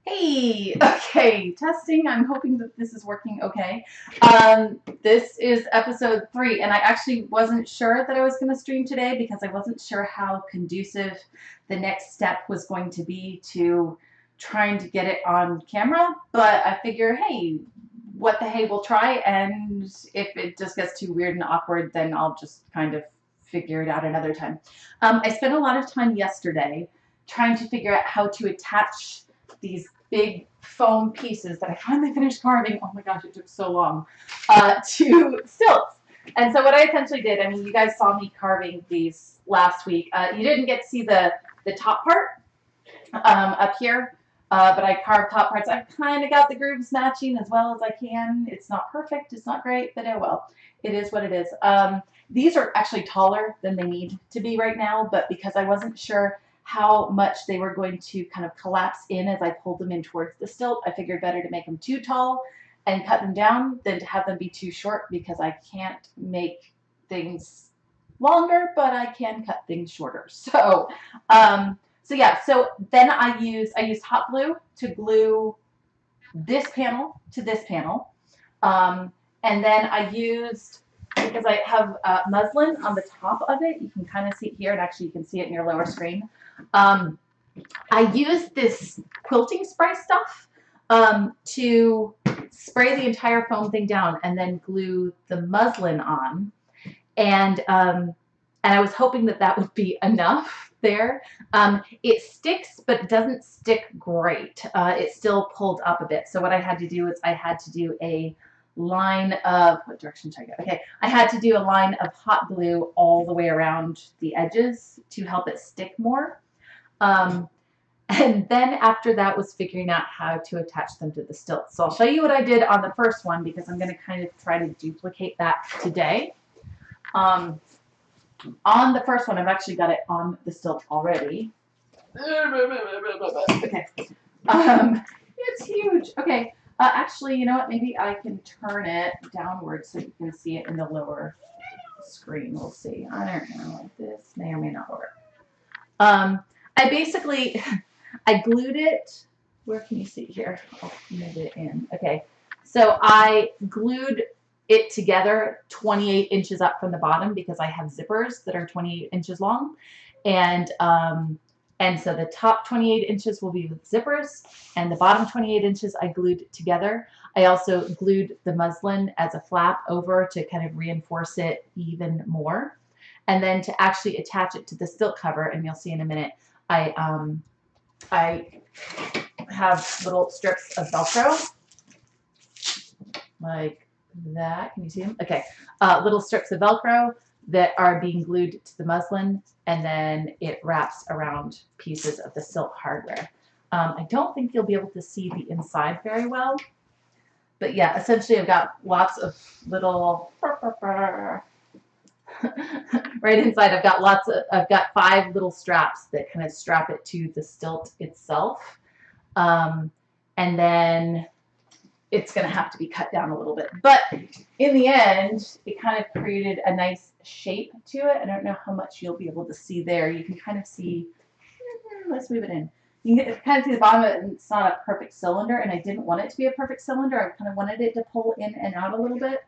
Hey, okay, testing. I'm hoping that this is working okay. This is episode 3, and I actually wasn't sure that I was going to stream today because I wasn't sure how conducive the next step was going to be to trying to get it on camera. But I figure, hey, what the hey, we'll try, and if it just gets too weird and awkward, then I'll just kind of figure it out another time. I spent a lot of time yesterday trying to figure out how to attach these big foam pieces that I finally finished carving. Oh my gosh, it took so long, to stilts. And so what I essentially did, I mean, you guys saw me carving these last week. You didn't get to see the top part up here, but I carved top parts. I've kind of got the grooves matching as well as I can. It's not perfect, it's not great, but oh well. It is what it is. These are actually taller than they need to be right now, but because I wasn't sure how much they were going to kind of collapse in as I pulled them in towards the stilt, I figured better to make them too tall and cut them down than to have them be too short, because I can't make things longer, but I can cut things shorter. So, so then I used hot glue to glue this panel to this panel. And then I used, because I have muslin on the top of it, you can kind of see it here, and actually you can see it in your lower screen. I used this quilting spray stuff to spray the entire foam thing down and then glue the muslin on. And I was hoping that that would be enough there. It sticks, but it doesn't stick great. It still pulled up a bit. So what I had to do is I had to do a line of, what direction should I go? Okay, I had to do a line of hot glue all the way around the edges to help it stick more. And then after that was figuring out how to attach them to the stilts. So I'll show you what I did on the first one, because I'm going to kind of try to duplicate that today. On the first one, I've actually got it on the stilt already. Okay. It's huge. Okay. Actually, you know what? Maybe I can turn it downwards so you can see it in the lower screen. We'll see. I don't know. Like this may or may not work. I basically, I glued it. Where can you see here? I'll move it in. Okay. So I glued it together 28 inches up from the bottom, because I have zippers that are 28 inches long. And so the top 28 inches will be with zippers, and the bottom 28 inches I glued together. I also glued the muslin as a flap over to kind of reinforce it even more. And then to actually attach it to the stilt cover, and you'll see in a minute, I have little strips of Velcro, like that. Can you see them? Okay. Little strips of Velcro that are being glued to the muslin, and then it wraps around pieces of the silk hardware. I don't think you'll be able to see the inside very well, but yeah, essentially I've got lots of little right inside. I've got 5 little straps that kind of strap it to the stilt itself, and then it's going to have to be cut down a little bit. But in the end, it kind of created a nice shape to it. I don't know how much you'll be able to see there. You can kind of see, let's move it in. You can kind of see the bottom of it, and it's not a perfect cylinder, and I didn't want it to be a perfect cylinder. I kind of wanted it to pull in and out a little bit.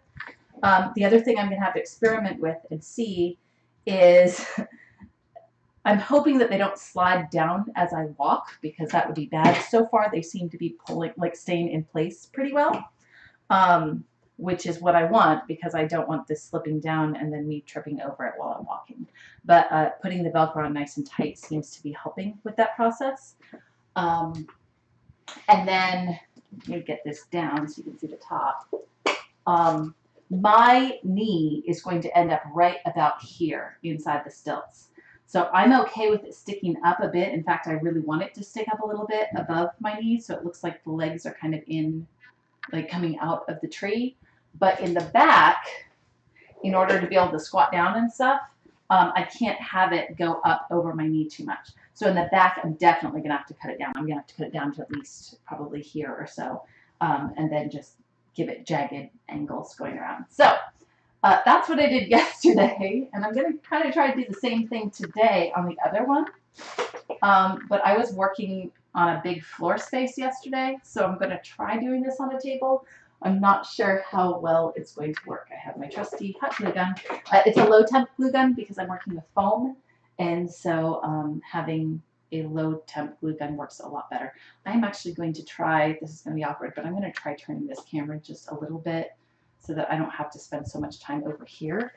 The other thing I'm going to have to experiment with and see is I'm hoping that they don't slide down as I walk, because that would be bad. So far, they seem to be pulling, like staying in place pretty well, which is what I want, because I don't want this slipping down and then me tripping over it while I'm walking. But putting the Velcro on nice and tight seems to be helping with that process. And then let me get this down so you can see the top. My knee is going to end up right about here inside the stilts. So I'm okay with it sticking up a bit. In fact, I really want it to stick up a little bit above my knee, so it looks like the legs are kind of in, like coming out of the tree. But in the back, in order to be able to squat down and stuff, I can't have it go up over my knee too much. So in the back, I'm definitely going to have to cut it down. I'm going to have to cut it down to at least probably here or so, and then just give it jagged angles going around. So That's what I did yesterday, and I'm going to kind of try to do the same thing today on the other one. But I was working on a big floor space yesterday, so I'm going to try doing this on a table. I'm not sure how well it's going to work. I have my trusty hot glue gun. It's a low temp glue gun because I'm working with foam, and so having a low temp glue gun works a lot better. I'm actually going to try, this is going to be awkward, but I'm going to try turning this camera just a little bit so that I don't have to spend so much time over here.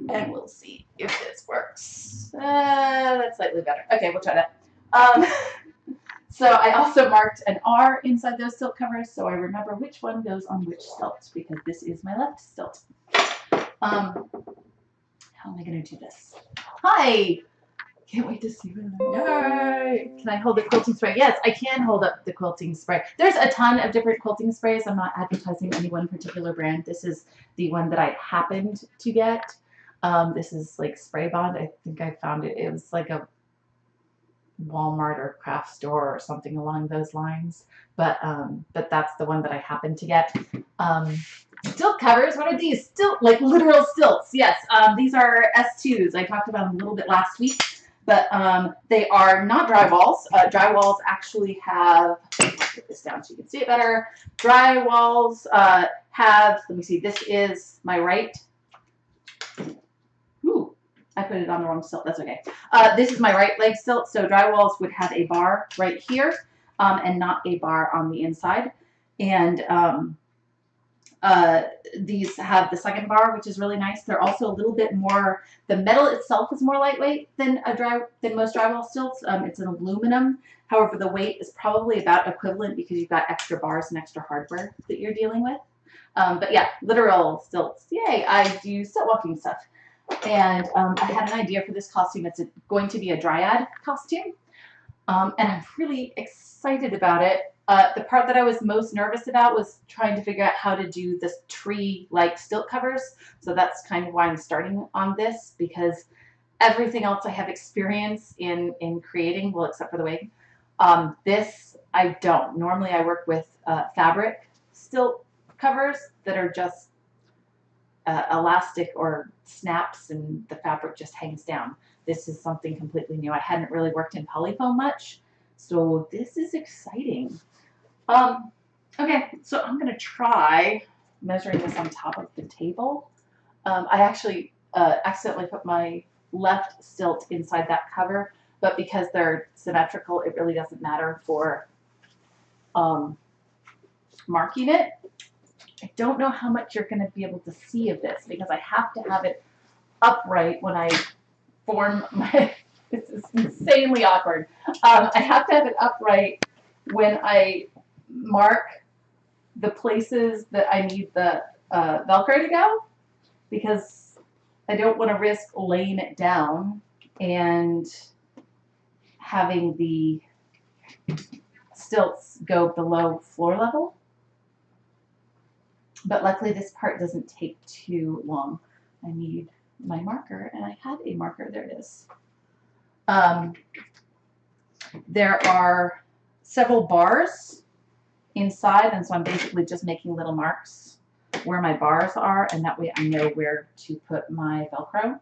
And we'll see if this works. That's slightly better. Okay, we'll try that. So I also marked an R inside those stilt covers, so I remember which one goes on which stilt, because this is my left stilt. How am I going to do this? Hi! Can't wait to see them. Yay! Can I hold the quilting spray? Yes, I can hold up the quilting spray. There's a ton of different quilting sprays. I'm not advertising any one particular brand. This is the one that I happened to get. This is like Spray Bond. I think I found it. It was like a Walmart or craft store or something along those lines. But that's the one that I happened to get. Stilt covers. What are these? Stilt, like literal stilts. Yes. These are S2s. I talked about them a little bit last week. But they are not drywalls. Drywalls actually have, put this down so you can see it better. Drywalls have, let me see, this is my right. Ooh, I put it on the wrong stilt, that's okay. This is my right leg stilt, so drywalls would have a bar right here and not a bar on the inside. And these have the second bar, which is really nice. They're also a little bit more, the metal itself is more lightweight than most drywall stilts. It's an aluminum. However, the weight is probably about equivalent because you've got extra bars and extra hardware that you're dealing with. But yeah, literal stilts. Yay, I do stilt walking stuff. And I had an idea for this costume. It's going to be a dryad costume. And I'm really excited about it. The part that I was most nervous about was trying to figure out how to do this tree-like stilt covers. So that's kind of why I'm starting on this, because everything else I have experience in creating, well, except for the wig. This I don't. Normally I work with fabric stilt covers that are just elastic or snaps and the fabric just hangs down. This is something completely new. I hadn't really worked in polyfoam much, so this is exciting. Okay, so I'm going to try measuring this on top of the table. I actually accidentally put my left stilt inside that cover, but because they're symmetrical, it really doesn't matter for marking it. I don't know how much you're going to be able to see of this because I have to have it upright when I form my, this is insanely awkward. I have to have it upright when I mark the places that I need the Velcro to go, because I don't want to risk laying it down and having the stilts go below floor level. But luckily this part doesn't take too long. I need my marker, and I had a marker. There it is. There are several bars inside, and so I'm basically just making little marks where my bars are, and that way I know where to put my Velcro.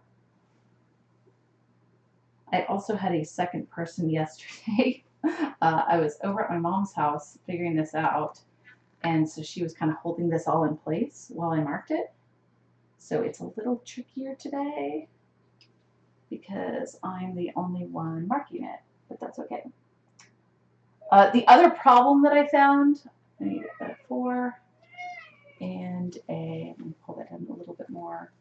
I also had a second person yesterday. I was over at my mom's house figuring this out, and so she was kind of holding this all in place while I marked it. So it's a little trickier today because I'm the only one marking it, but that's okay. The other problem that I found, I need a 4 and a, let me pull that in a little bit more,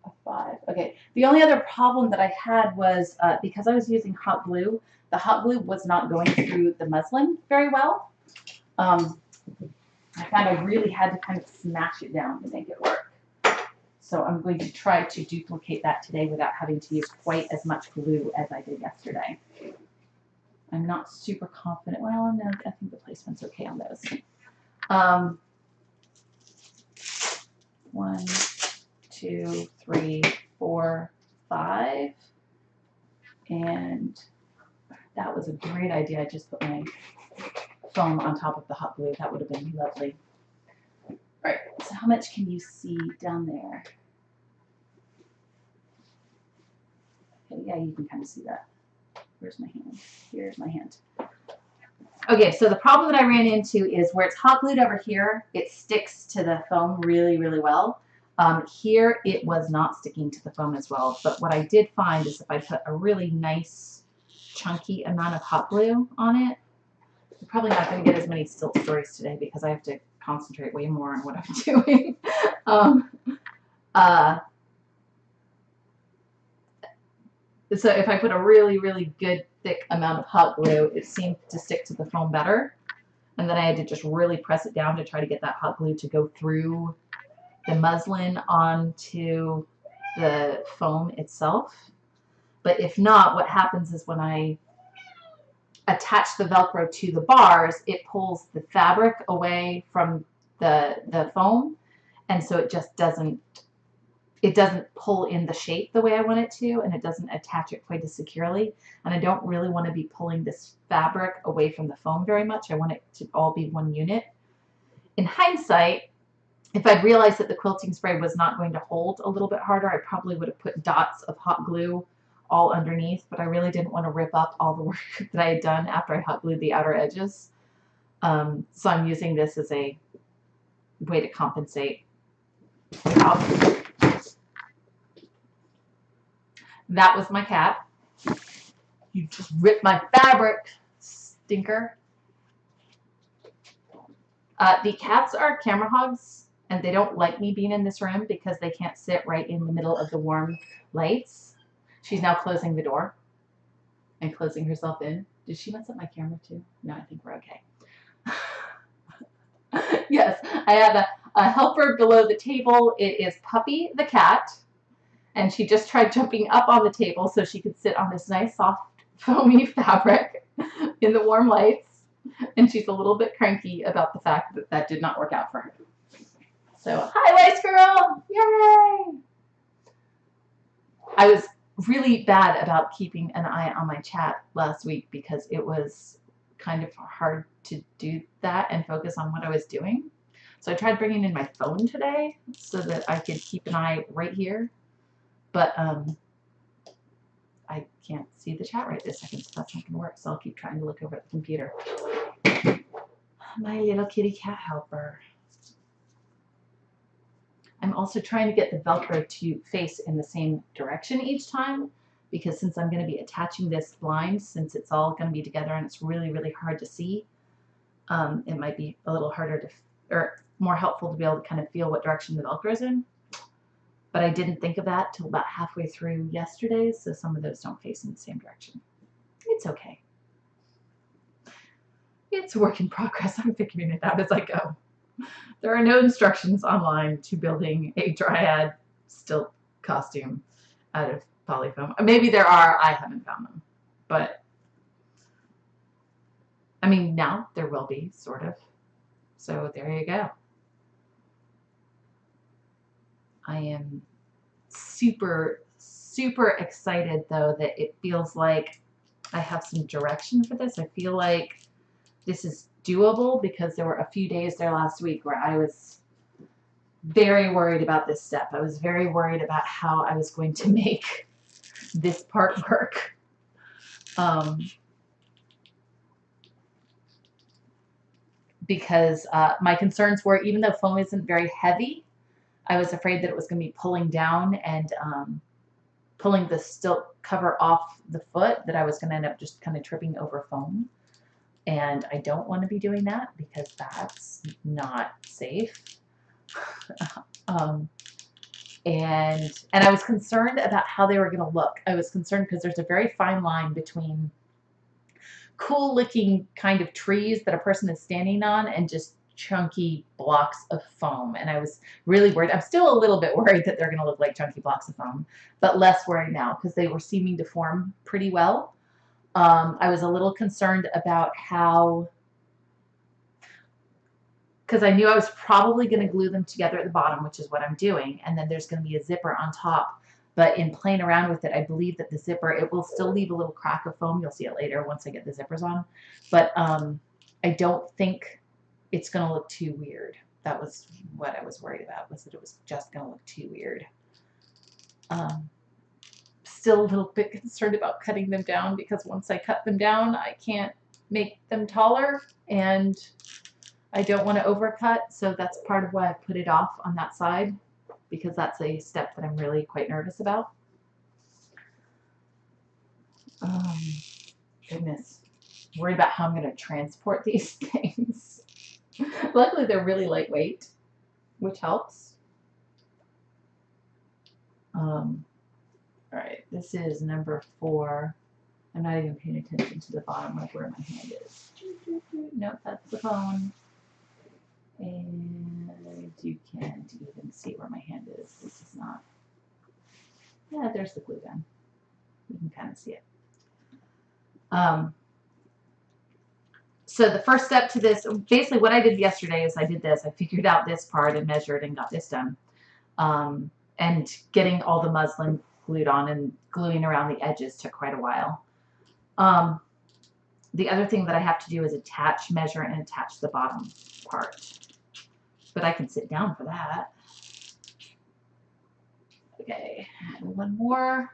a 5. Okay, the only other problem that I had was because I was using hot glue, the hot glue was not going through the muslin very well. I found I really had to kind of smash it down to make it work. So I'm going to try to duplicate that today without having to use quite as much glue as I did yesterday. I'm not super confident. Well, no, I think the placement's okay on those. 1, 2, 3, 4, 5. And that was a great idea. I just put my foam on top of the hot glue. That would have been lovely. All right, So how much can you see down there? Okay, yeah, you can kind of see that. Where's my hand? Here's my hand. Okay, so the problem that I ran into is where it's hot glued over here, it sticks to the foam really, really well. Here, it was not sticking to the foam as well. But what I did find is if I put a really nice, chunky amount of hot glue on it, I'm probably not going to get as many stilt stories today because I have to concentrate way more on what I'm doing. So if I put a really, really good thick amount of hot glue, it seemed to stick to the foam better. And then I had to just really press it down to try to get that hot glue to go through the muslin onto the foam itself. But if not, what happens is when I attach the Velcro to the bars, it pulls the fabric away from the foam. And so it just doesn't pull in the shape the way I want it to, and it doesn't attach it quite as securely. And I don't really want to be pulling this fabric away from the foam very much. I want it to all be one unit. In hindsight, if I'd realized that the quilting spray was not going to hold a little bit harder, I probably would have put dots of hot glue all underneath, but I really didn't want to rip up all the work that I had done after I hot glued the outer edges. So I'm using this as a way to compensate. That was my cat. You just ripped my fabric, stinker. The cats are camera hogs, and they don't like me being in this room because they can't sit right in the middle of the warm lights. She's now closing the door and closing herself in. Did she mess up my camera too? No, I think we're okay. Yes, I have a helper below the table. It is Puppy the cat. And she just tried jumping up on the table so she could sit on this nice, soft, foamy fabric in the warm lights. And she's a little bit cranky about the fact that that did not work out for her. So, hi, Lace Girl! Yay! I was really bad about keeping an eye on my chat last week because it was kind of hard to do that and focus on what I was doing. So I tried bringing in my phone today so that I could keep an eye right here. But I can't see the chat right this second, so that's not going to work. So I'll keep trying to look over at the computer. My little kitty cat helper. I'm also trying to get the Velcro to face in the same direction each time, because since I'm going to be attaching this blind, since it's all going to be together and it's really, really hard to see, it might be a little harder to, or more helpful to be able to kind of feel what direction the Velcro is in. But I didn't think of that till about halfway through yesterday, so some of those don't face in the same direction. It's okay. It's a work in progress. I'm figuring it out as I go. There are no instructions online to building a dryad stilt costume out of polyfoam. Maybe there are, I haven't found them. But, I mean, now there will be, sort of. So there you go. I am super, super excited, though, that it feels like I have some direction for this. I feel like this is doable because there were a few days there last week where I was very worried about this step. I was very worried about how I was going to make this part work. Because my concerns were, even though foam isn't very heavy, I was afraid that it was going to be pulling down and pulling the stilt cover off the foot, that I was going to end up just kind of tripping over foam. And I don't want to be doing that because that's not safe. And I was concerned about how they were going to look. I was concerned because there's a very fine line between cool looking kind of trees that a person is standing on and just chunky blocks of foam. And I was really worried. I'm still a little bit worried that they're going to look like chunky blocks of foam, but less worried now because they were seeming to form pretty well. I was a little concerned about how, because I knew I was probably going to glue them together at the bottom, which is what I'm doing, and then there's going to be a zipper on top. But in playing around with it, I believe that the zipper, it will still leave a little crack of foam. You'll see it later once I get the zippers on. But I don't think it's going to look too weird. that was what I was worried about, was that it was just going to look too weird. Still a little bit concerned about cutting them down, because once I cut them down, I can't make them taller, and I don't want to overcut, so that's part of why I put it off on that side, because that's a step that I'm really quite nervous about. Goodness, worried about how I'm going to transport these things. Luckily, they're really lightweight, which helps. All right, this is number 4. I'm not even paying attention to the bottom, like where my hand is. Nope, that's the phone. And you can't even see where my hand is. This is not. Yeah, there's the glue gun. You can kind of see it. So the first step to this, basically what I did yesterday is I did this. I figured out this part and measured and got this done. And getting all the muslin glued on and gluing around the edges took quite a while. The other thing that I have to do is attach, measure, and attach the bottom part. But I can sit down for that. Okay, and one more.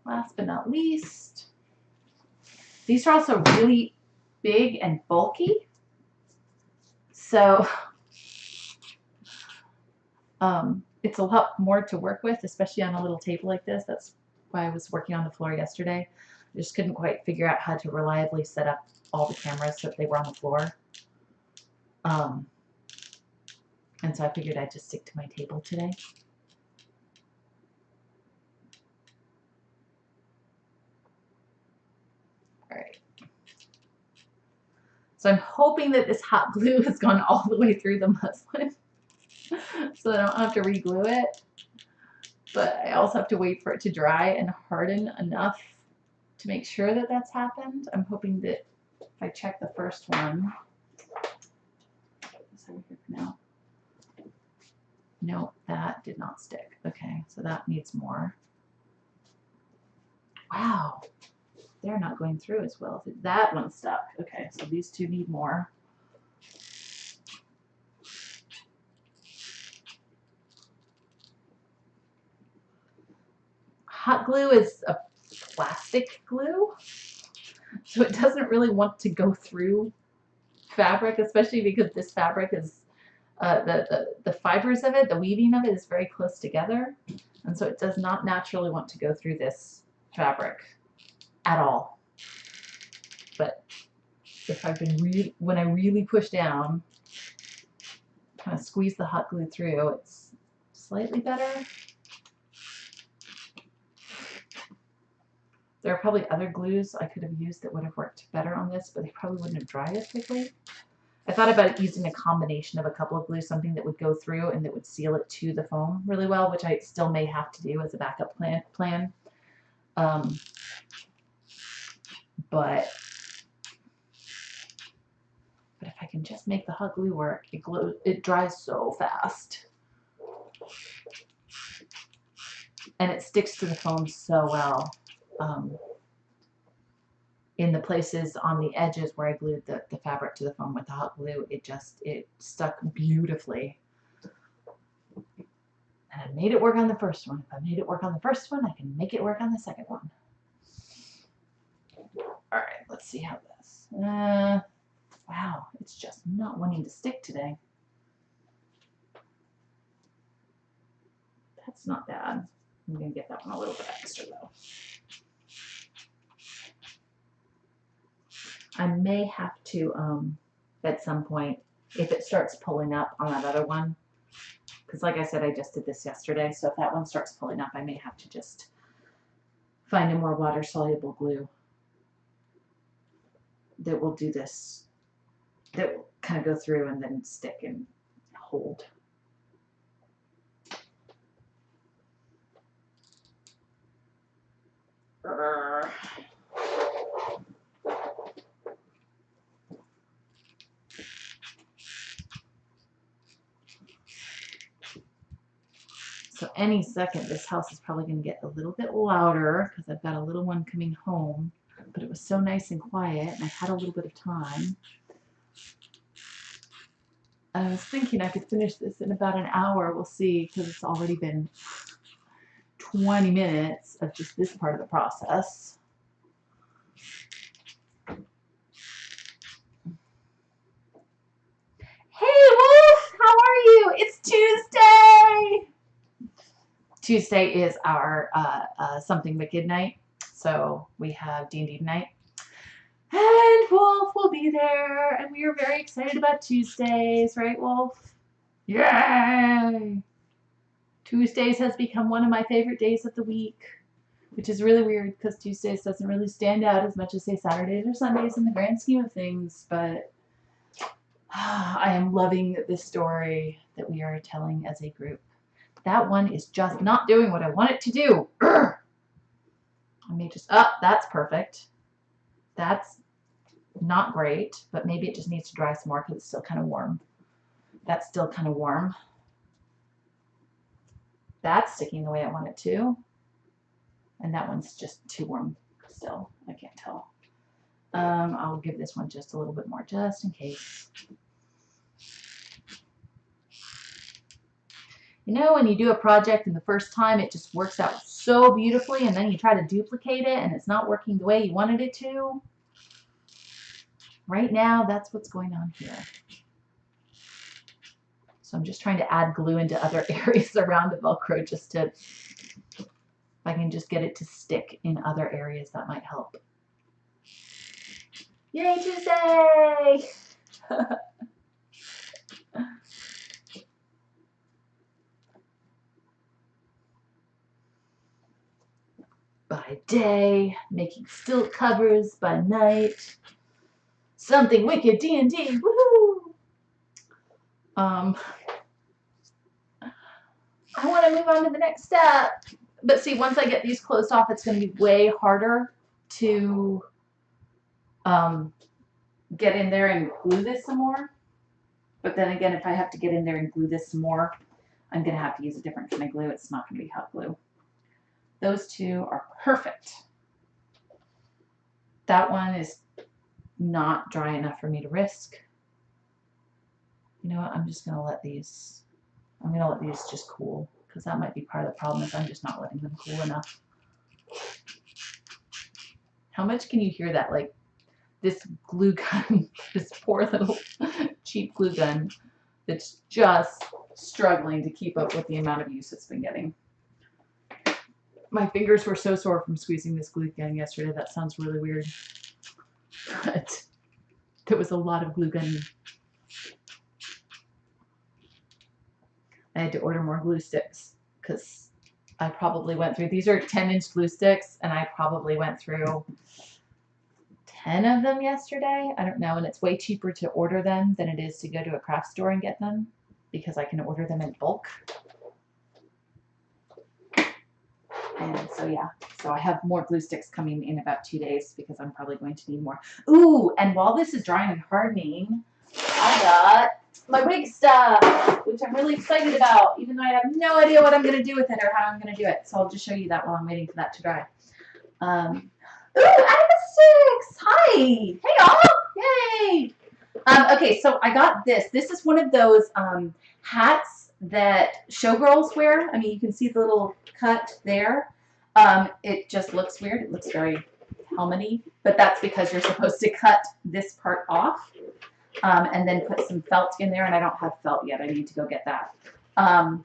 Last but not least. These are also really big and bulky. So it's a lot more to work with, especially on a little table like this. That's why I was working on the floor yesterday. I just couldn't quite figure out how to reliably set up all the cameras so that they were on the floor. And so I figured I'd just stick to my table today. All right. So I'm hoping that this hot glue has gone all the way through the muslin so I don't have to re-glue it. But I also have to wait for it to dry and harden enough to make sure that that's happened. I'm hoping that if I check the first one, it's over here for now. No, that did not stick. Okay, so that needs more. Wow, they're not going through as well. That one stuck. Okay, so these two need more. Hot glue is a plastic glue, so it doesn't really want to go through fabric, especially because this fabric is the fibers of it, the weaving of it is very close together, and so it does not naturally want to go through this fabric at all. But if I've been when I really push down, kind of squeeze the hot glue through, it's slightly better. There are probably other glues I could have used that would have worked better on this, but they probably wouldn't have dried as quickly. I thought about using a combination of a couple of glues, something that would go through and that would seal it to the foam really well, which I still may have to do as a backup plan. But if I can just make the hot glue work, it dries so fast. And it sticks to the foam so well. In the places on the edges where I glued the fabric to the foam with the hot glue, it stuck beautifully. And I made it work on the first one. If I made it work on the first one, I can make it work on the second one. All right, let's see how this. Wow, it's just not wanting to stick today. That's not bad. I'm gonna get that one a little bit extra though. I may have to, at some point, if it starts pulling up on that other one, because like I said, I just did this yesterday, so if that one starts pulling up, I may have to just find a more water-soluble glue that will do this, that will kind of go through and then stick and hold. So any second, this house is probably going to get a little bit louder because I've got a little one coming home. But it was so nice and quiet, and I had a little bit of time. I was thinking I could finish this in about an hour. We'll see, because it's already been 20 minutes of just this part of the process. Hey, Wolf! How are you? It's Tuesday! Tuesday is our Something Wicked night. So we have D&D tonight. And Wolf will be there. And we are very excited about Tuesdays, right, Wolf? Yay! Tuesdays has become one of my favorite days of the week, which is really weird because Tuesdays doesn't really stand out as much as, say, Saturdays or Sundays in the grand scheme of things. But I am loving this story that we are telling as a group. That one is just not doing what I want it to do. Urgh. I may just, that's perfect. That's not great, but maybe it just needs to dry some more because it's still kind of warm. That's still kind of warm. That's sticking the way I want it to. And that one's just too warm still. I can't tell. I'll give this one just a little bit more just in case. You know, when you do a project and the first time it just works out so beautifully and then you try to duplicate it and it's not working the way you wanted it to? Right now, that's what's going on here. So I'm just trying to add glue into other areas around the Velcro just to, if I can just get it to stick in other areas, that might help. Yay, Tuesday! By day, making stilt covers by night. Something Wicked D&D, woohoo! I want to move on to the next step. But see, once I get these closed off, it's going to be way harder to get in there and glue this some more. But then again, if I have to get in there and glue this some more, I'm going to have to use a different kind of glue. It's not going to be hot glue. Those two are perfect. That one is not dry enough for me to risk. You know what? I'm just going to let these, I'm going to let these just cool, because that might be part of the problem is I'm just not letting them cool enough. How much can you hear that? Like this glue gun, this poor little cheap glue gun that's just struggling to keep up with the amount of use it's been getting. My fingers were so sore from squeezing this glue gun yesterday. That sounds really weird. But there was a lot of glue gun. I had to order more glue sticks because I probably went through, these are 10-inch glue sticks, and I probably went through 10 of them yesterday. I don't know, and it's way cheaper to order them than it is to go to a craft store and get them because I can order them in bulk. And so yeah, so I have more glue sticks coming in about 2 days because I'm probably going to need more. Ooh, and while this is drying and hardening, I got my wig stuff, which I'm really excited about, even though I have no idea what I'm going to do with it or how I'm going to do it. So I'll just show you that while I'm waiting for that to dry. Ooh, Sticks! Hi! Hey, y'all! Yay! Okay, so I got this. This is one of those hats that showgirls wear. I mean, you can see the little cut there. It just looks weird. It looks very helmety, but that's because you're supposed to cut this part off and then put some felt in there, and I don't have felt yet. I need to go get that. And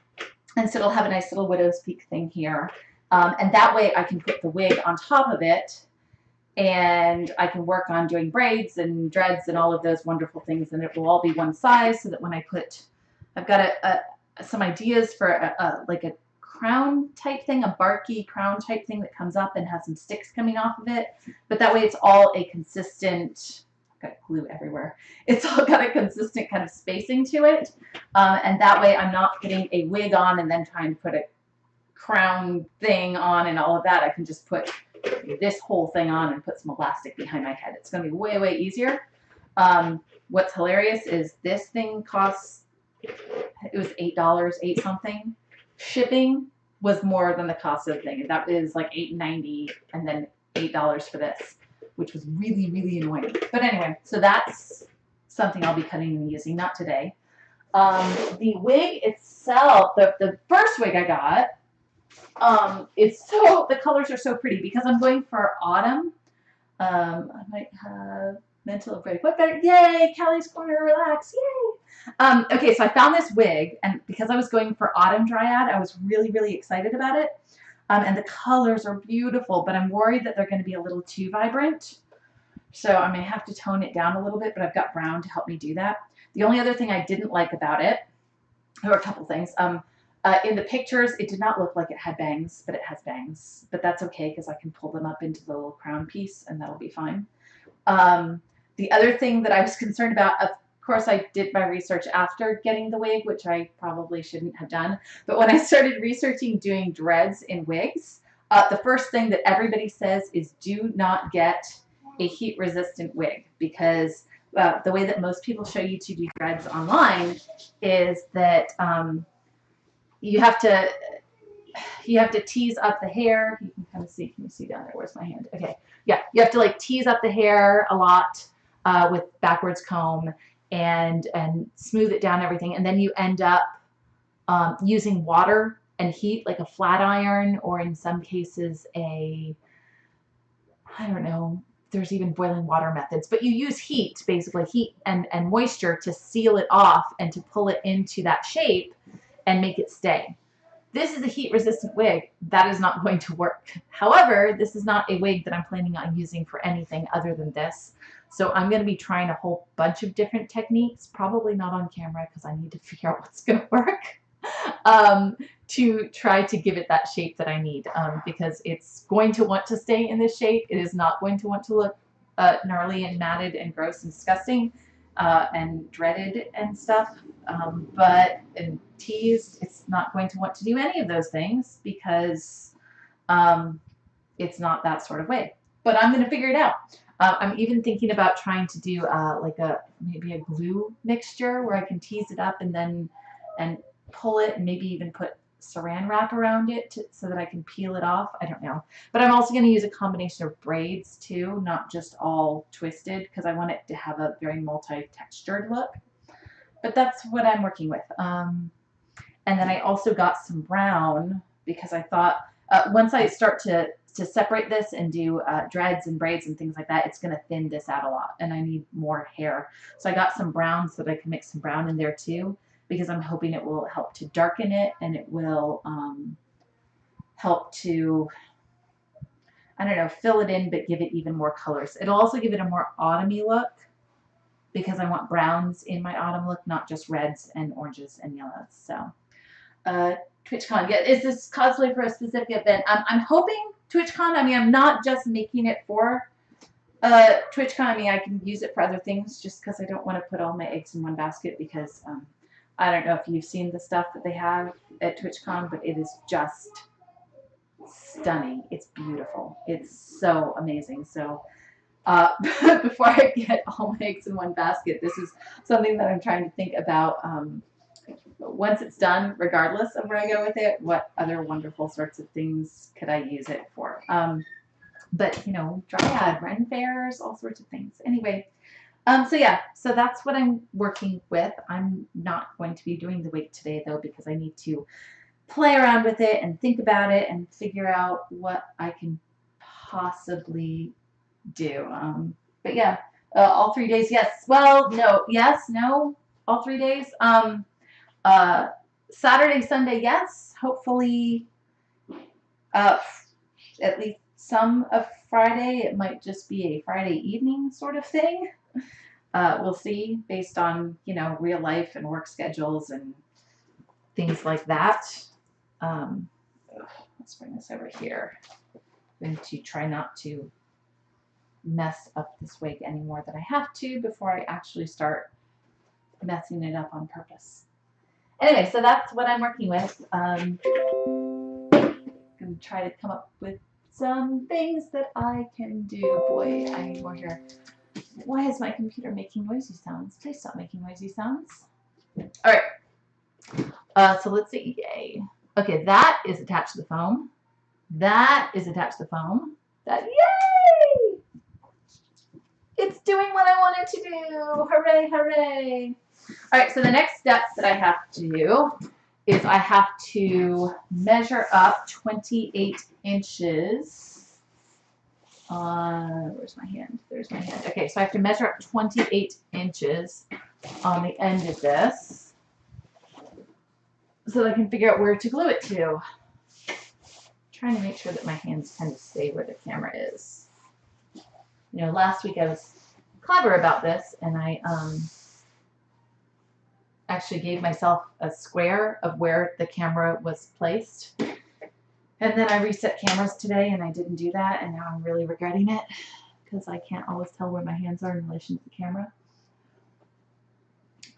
so it'll have a nice little widow's peak thing here. And that way I can put the wig on top of it, and I can work on doing braids and dreads and all of those wonderful things, and it will all be one size so that when I put, I've got some ideas for like a crown type thing, a barky crown type thing that comes up and has some sticks coming off of it, but that way it's all a consistent, I've got glue everywhere, it's all got a consistent kind of spacing to it, and that way I'm not putting a wig on and then trying to put a crown thing on and all of that. I can just put this whole thing on and put some elastic behind my head. It's going to be way, way easier. What's hilarious is this thing costs, it was $8, $8 something. Shipping was more than the cost of the thing. That is like $8.90 and then $8 for this, which was really, really annoying. But anyway, so that's something I'll be cutting and using, not today. The wig itself, the first wig I got, the colors are so pretty because I'm going for autumn. I might have mental break. What better? Yay! Cali's Corner, relax. Yay! Okay, so I found this wig, and because I was going for autumn dryad, I was really, really excited about it. And the colors are beautiful, but I'm worried that they're going to be a little too vibrant. So I may have to tone it down a little bit, but I've got brown to help me do that. The only other thing I didn't like about it, there were a couple things. In the pictures, it did not look like it had bangs, but it has bangs. But that's okay because I can pull them up into the little crown piece, and that'll be fine. The other thing that I was concerned about, of course, I did my research after getting the wig, which I probably shouldn't have done. But when I started researching doing dreads in wigs, the first thing that everybody says is do not get a heat-resistant wig, because the way that most people show you to do dreads online is that you have to tease up the hair. You can kind of see. Can you see down there? Where's my hand? Okay. Yeah. You have to like tease up the hair a lot with backwards comb and smooth it down, everything. And then you end up using water and heat, like a flat iron, or in some cases I don't know, there's even boiling water methods, but you use heat, basically heat and moisture to seal it off and to pull it into that shape and make it stay. This is a heat-resistant wig. That is not going to work. However, this is not a wig that I'm planning on using for anything other than this. So I'm going to be trying a whole bunch of different techniques, probably not on camera because I need to figure out what's going to work, to try to give it that shape that I need, because it's going to want to stay in this shape. It is not going to want to look gnarly and matted and gross and disgusting and dreaded and stuff. And teased, it's not going to want to do any of those things because it's not that sort of way. But I'm going to figure it out. I'm even thinking about trying to do maybe a glue mixture where I can tease it up and pull it and maybe even put saran wrap around it so that I can peel it off. I don't know. But I'm also going to use a combination of braids too, not just all twisted, because I want it to have a very multi-textured look. But that's what I'm working with. And then I also got some brown because I thought once I start to separate this and do dreads and braids and things like that, it's going to thin this out a lot and I need more hair. So I got some brown so that I can mix some brown in there too, because I'm hoping it will help to darken it and it will help to, I don't know, fill it in but give it even more colors. It'll also give it a more autumny look because I want browns in my autumn look, not just reds and oranges and yellows. So TwitchCon, yeah, is this cosplay for a specific event? I'm hoping TwitchCon. I mean, I'm not just making it for TwitchCon. I mean, I can use it for other things just because I don't want to put all my eggs in one basket because I don't know if you've seen the stuff that they have at TwitchCon, but it is just stunning. It's beautiful. It's so amazing. So before I get all my eggs in one basket, this is something that I'm trying to think about. Once it's done, regardless of where I go with it, what other wonderful sorts of things could I use it for? But, you know, dryad, Ren fairs, all sorts of things. Anyway, so that's what I'm working with. I'm not going to be doing the wig today, though, because I need to play around with it and think about it and figure out what I can possibly do. But yeah, all 3 days, yes. Well, no, yes, no, all 3 days. Saturday, Sunday, yes. Hopefully, at least some of Friday. It might just be a Friday evening sort of thing. We'll see based on, you know, real life and work schedules and things like that. Let's bring this over here. I'm going to try not to mess up this wig any more than I have to before I actually start messing it up on purpose. Anyway, so that's what I'm working with. I'm going to try to come up with some things that I can do. Boy, I need more hair. Why is my computer making noisy sounds? Please stop making noisy sounds. All right. So let's see. Yay. Okay, that is attached to the foam. That is attached to the foam. Yay! It's doing what I wanted to do. Hooray, hooray. All right, so the next step that I have to do is I have to measure up 28 inches. Where's my hand? There's my hand. Okay, so I have to measure up 28 inches on the end of this so that I can figure out where to glue it to. I'm trying to make sure that my hands kind of stay where the camera is. You know, last week I was clever about this, and I actually gave myself a square of where the camera was placed. And then I reset cameras today, and I didn't do that, and now I'm really regretting it because I can't always tell where my hands are in relation to the camera.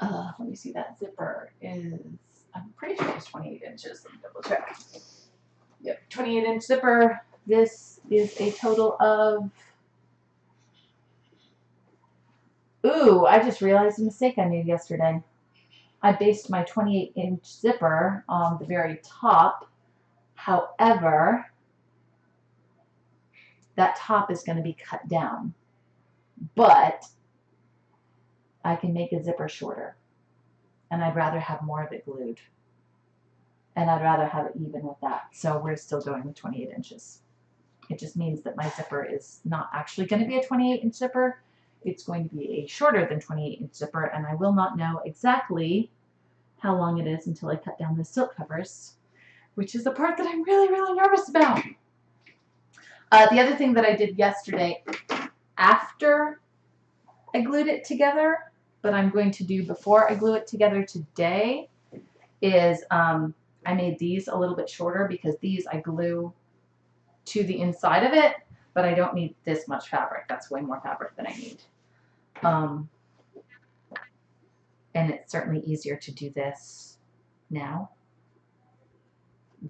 Let me see, that zipper is, I'm pretty sure it's 28 inches. Let me double check. Yep, 28-inch zipper. This is a total of, ooh, I just realized a mistake I made yesterday. I based my 28-inch zipper on the very top. However, that top is going to be cut down. But I can make a zipper shorter. And I'd rather have more of it glued. And I'd rather have it even with that. So we're still going with 28 inches. It just means that my zipper is not actually going to be a 28-inch zipper. It's going to be a shorter than 28-inch zipper. And I will not know exactly how long it is until I cut down the Stiltcovers, which is the part that I'm really, really nervous about. The other thing that I did yesterday after I glued it together, but I'm going to do before I glue it together today, is I made these a little bit shorter because these I glue to the inside of it, but I don't need this much fabric. That's way more fabric than I need. And it's certainly easier to do this now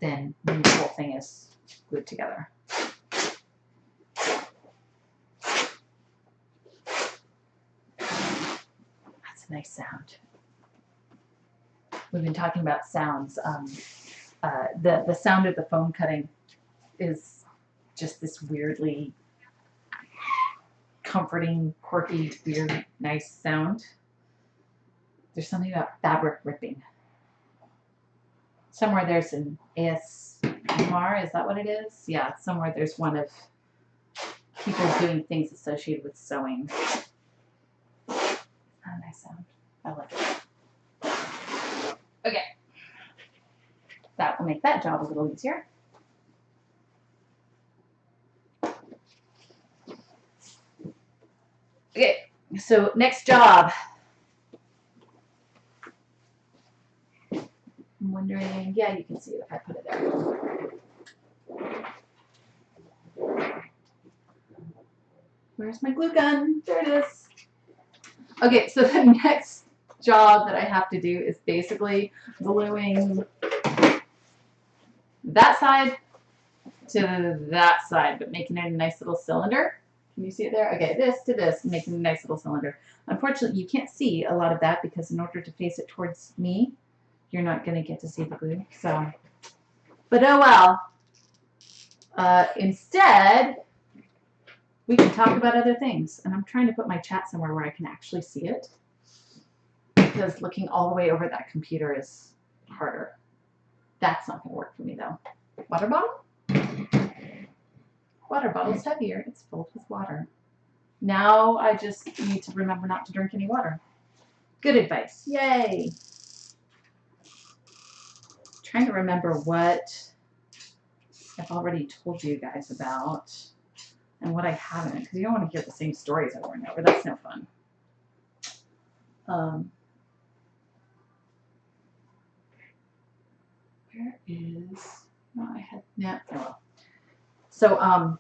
than when the whole thing is glued together. That's a nice sound. We've been talking about sounds. The sound of the foam cutting is just this weirdly comforting, quirky, weird, nice sound. There's something about fabric ripping. Somewhere there's an ASMR, is that what it is? Yeah, somewhere there's one of people doing things associated with sewing. Not a nice sound. I like it. Okay. That will make that job a little easier. Okay, so next job. I'm wondering, yeah, you can see it if I put it there. Where's my glue gun? There it is. Okay, so the next job that I have to do is basically gluing that side to that side, but making it a nice little cylinder. Can you see it there? Okay, this to this, making a nice little cylinder. Unfortunately, you can't see a lot of that because in order to face it towards me, you're not going to get to see the glue. So, but oh well. Instead, we can talk about other things. And I'm trying to put my chat somewhere where I can actually see it, because looking all the way over that computer is harder. That's not going to work for me though. Water bottle? Water bottle's heavier. It's filled with water. Now I just need to remember not to drink any water. Good advice. Yay. Trying to remember what I've already told you guys about and what I haven't, because you don't want to hear the same stories over and over. That's no fun. Where is, no, I had, yeah, oh well. So,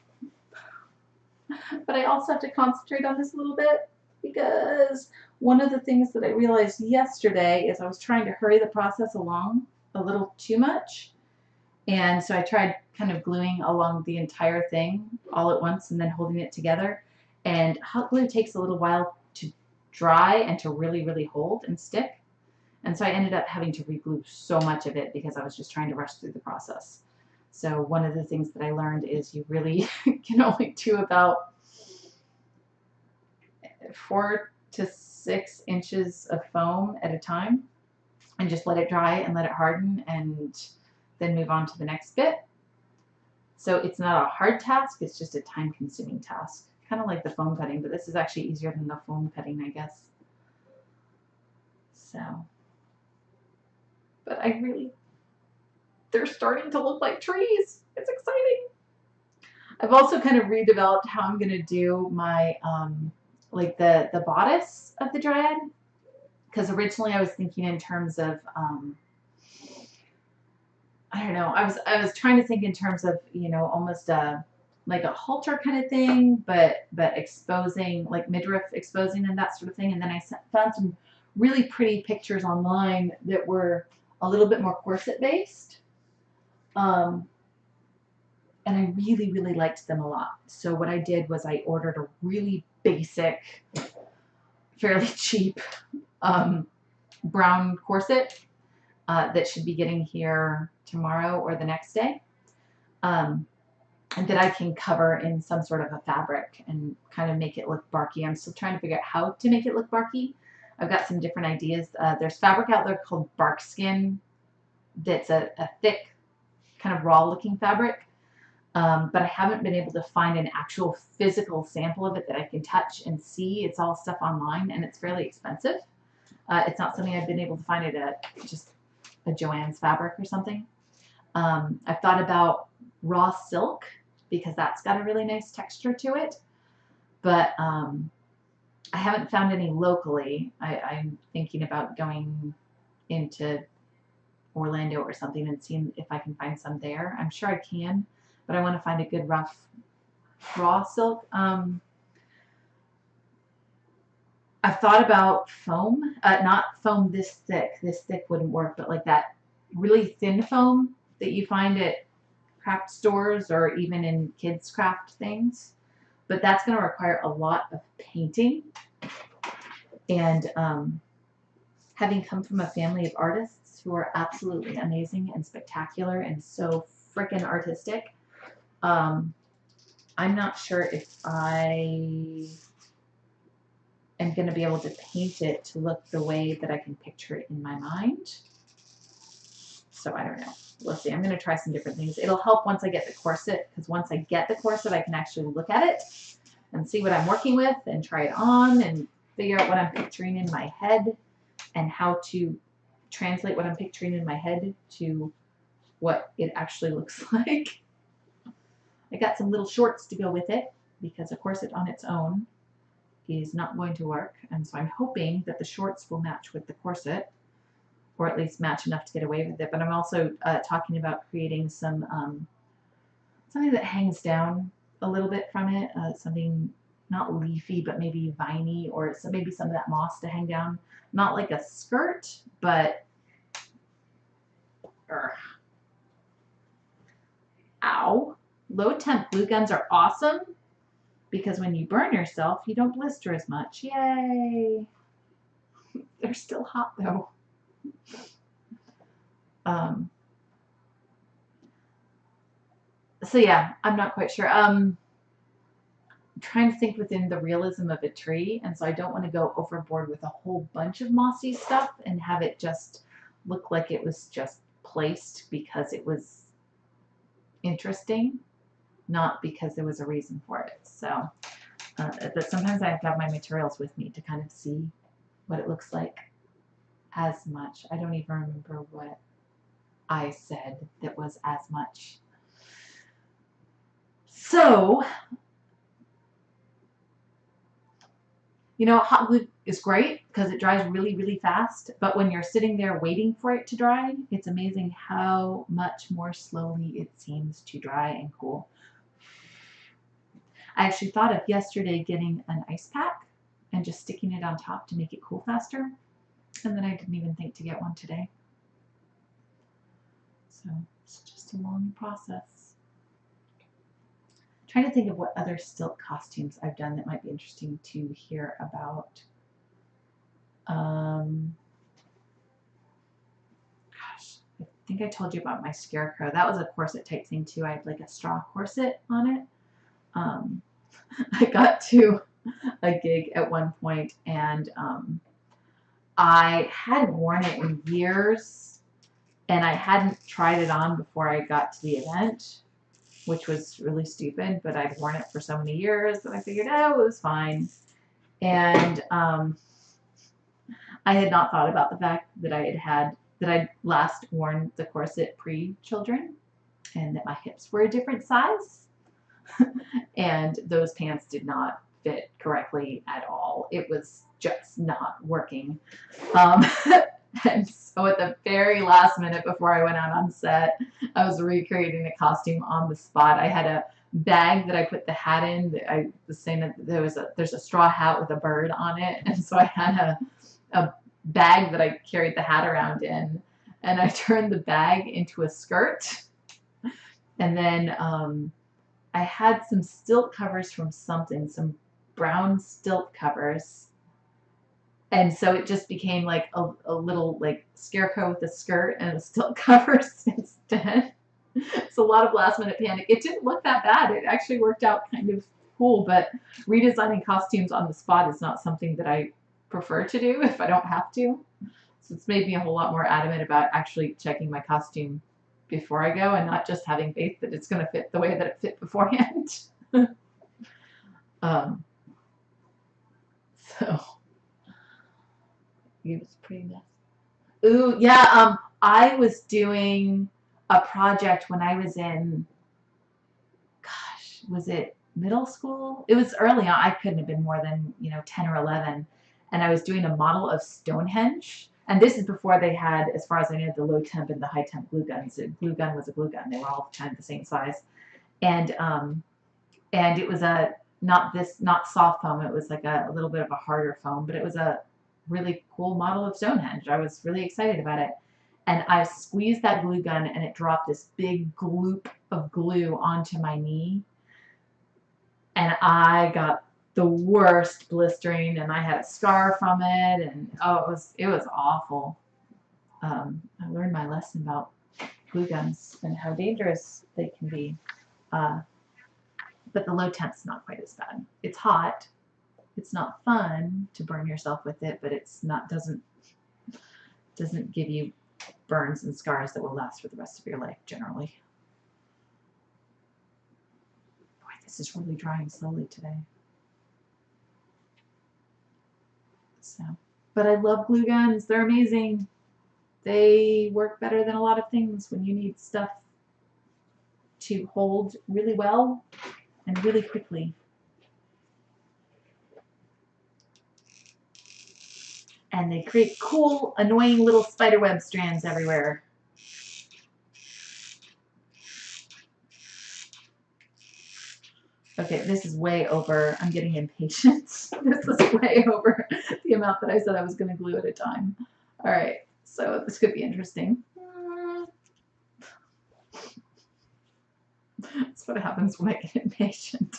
but I also have to concentrate on this a little bit, because one of the things that I realized yesterday is I was trying to hurry the process along a little too much. And so I tried kind of gluing along the entire thing all at once and then holding it together. And hot glue takes a little while to dry and to really, really hold and stick. And so I ended up having to re-glue so much of it because I was just trying to rush through the process. So one of the things that I learned is you really can only do about 4 to 6 inches of foam at a time and just let it dry and let it harden and then move on to the next bit. So it's not a hard task, it's just a time-consuming task. Kind of like the foam cutting, but this is actually easier than the foam cutting, I guess. So, but they're starting to look like trees. It's exciting. I've also kind of redeveloped how I'm going to do my, like the bodice of the dryad. Because originally I was thinking in terms of, I don't know, I was trying to think in terms of, you know, almost like a halter kind of thing, but exposing, like midriff exposing and that sort of thing. And then I found some really pretty pictures online that were a little bit more corset based. And I really, really liked them a lot. So what I did was I ordered a really basic, fairly cheap brown corset that should be getting here tomorrow or the next day. And that I can cover in some sort of a fabric and kind of make it look barky. I'm still trying to figure out how to make it look barky. I've got some different ideas. There's fabric out there called bark skin that's a thick, kind of raw looking fabric. But I haven't been able to find an actual physical sample of it that I can touch and see. It's all stuff online and it's fairly expensive. It's not something I've been able to find at just a Joann's fabric or something. I've thought about raw silk because that's got a really nice texture to it. But I haven't found any locally. I'm thinking about going into Orlando or something and seeing if I can find some there. I'm sure I can, but I want to find a good rough raw silk. I've thought about foam, not foam this thick. This thick wouldn't work, but like that really thin foam that you find at craft stores or even in kids' craft things. But that's going to require a lot of painting. And having come from a family of artists who are absolutely amazing and spectacular and so freaking artistic, I'm not sure if I am going to be able to paint it to look the way that I can picture it in my mind. So I don't know. We'll see. I'm going to try some different things. It'll help once I get the corset, because once I get the corset, I can actually look at it and see what I'm working with and try it on and figure out what I'm picturing in my head and how to translate what I'm picturing in my head to what it actually looks like. I got some little shorts to go with it because a corset on its own is not going to work. And so I'm hoping that the shorts will match with the corset, or at least match enough to get away with it. But I'm also talking about creating some something that hangs down a little bit from it, something not leafy, but maybe viney, or maybe some of that moss to hang down. Not like a skirt, but ow. Low temp glue guns are awesome because when you burn yourself, you don't blister as much. Yay! They're still hot though. So yeah, I'm not quite sure. I'm trying to think within the realism of a tree, and so I don't want to go overboard with a whole bunch of mossy stuff and have it just look like it was just placed because it was interesting, not because there was a reason for it. So but sometimes I have to have my materials with me to kind of see what it looks like as much. I don't even remember what I said that was as much. So, you know, hot glue is great because it dries really, really fast. But when you're sitting there waiting for it to dry, it's amazing how much more slowly it seems to dry and cool. I actually thought of yesterday getting an ice pack and just sticking it on top to make it cool faster. And then I didn't even think to get one today. So it's just a long process. Trying to think of what other stilt costumes I've done that might be interesting to hear about. Gosh, I think I told you about my scarecrow. That was a corset type thing too. I had like a straw corset on it. I got to a gig at one point, and I hadn't worn it in years, and I hadn't tried it on before I got to the event, which was really stupid, but I'd worn it for so many years that I figured, oh, it was fine. And I had not thought about the fact that I'd last worn the corset pre-children, and that my hips were a different size. And those pants did not fit correctly at all. It was just not working. And so at the very last minute before I went out on set, I was recreating a costume on the spot. I had a bag that I put the hat in. I was saying that there's a straw hat with a bird on it, and so I had a bag that I carried the hat around in, and I turned the bag into a skirt, and then I had some stilt covers from something, some brown stilt covers. And so it just became like a little like scarecrow with a skirt and a stilt covers instead. It's a lot of last minute panic. It didn't look that bad. It actually worked out kind of cool, but redesigning costumes on the spot is not something that I prefer to do if I don't have to. So it's made me a whole lot more adamant about actually checking my costume before I go and not just having faith that it's going to fit the way that it fit beforehand. So it was pretty nice. Ooh, yeah. I was doing a project when I was in, gosh, was it middle school? It was early on. I couldn't have been more than 10 or 11, and I was doing a model of Stonehenge. And this is before they had, as far as I know, the low temp and the high temp glue guns. A glue gun was a glue gun. They were all kind of the same size, and it was not soft foam. It was like a little bit of a harder foam, but it was a really cool model of Stonehenge. I was really excited about it. And I squeezed that glue gun and it dropped this big gloop of glue onto my knee. And I got the worst blistering, and I had a scar from it, and it was awful. I learned my lesson about glue guns and how dangerous they can be. But the low temp's not quite as bad. It's hot. It's not fun to burn yourself with it, but it's not doesn't give you burns and scars that will last for the rest of your life generally. Boy, this is really drying slowly today. So, but I love glue guns. They're amazing. They work better than a lot of things when you need stuff to hold really well and really quickly. And they create cool, annoying little spiderweb strands everywhere. Okay, this is way over. I'm getting impatient. This is way over the amount that I said I was going to glue at a time. All right, so this could be interesting. That's what happens when I get impatient.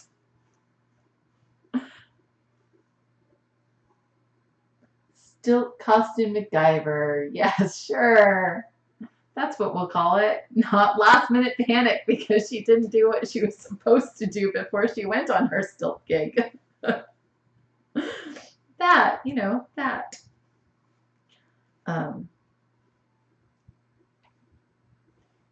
Stilt costume MacGyver. Yes, sure. That's what we'll call it. Not last minute panic because she didn't do what she was supposed to do before she went on her stilt gig. That.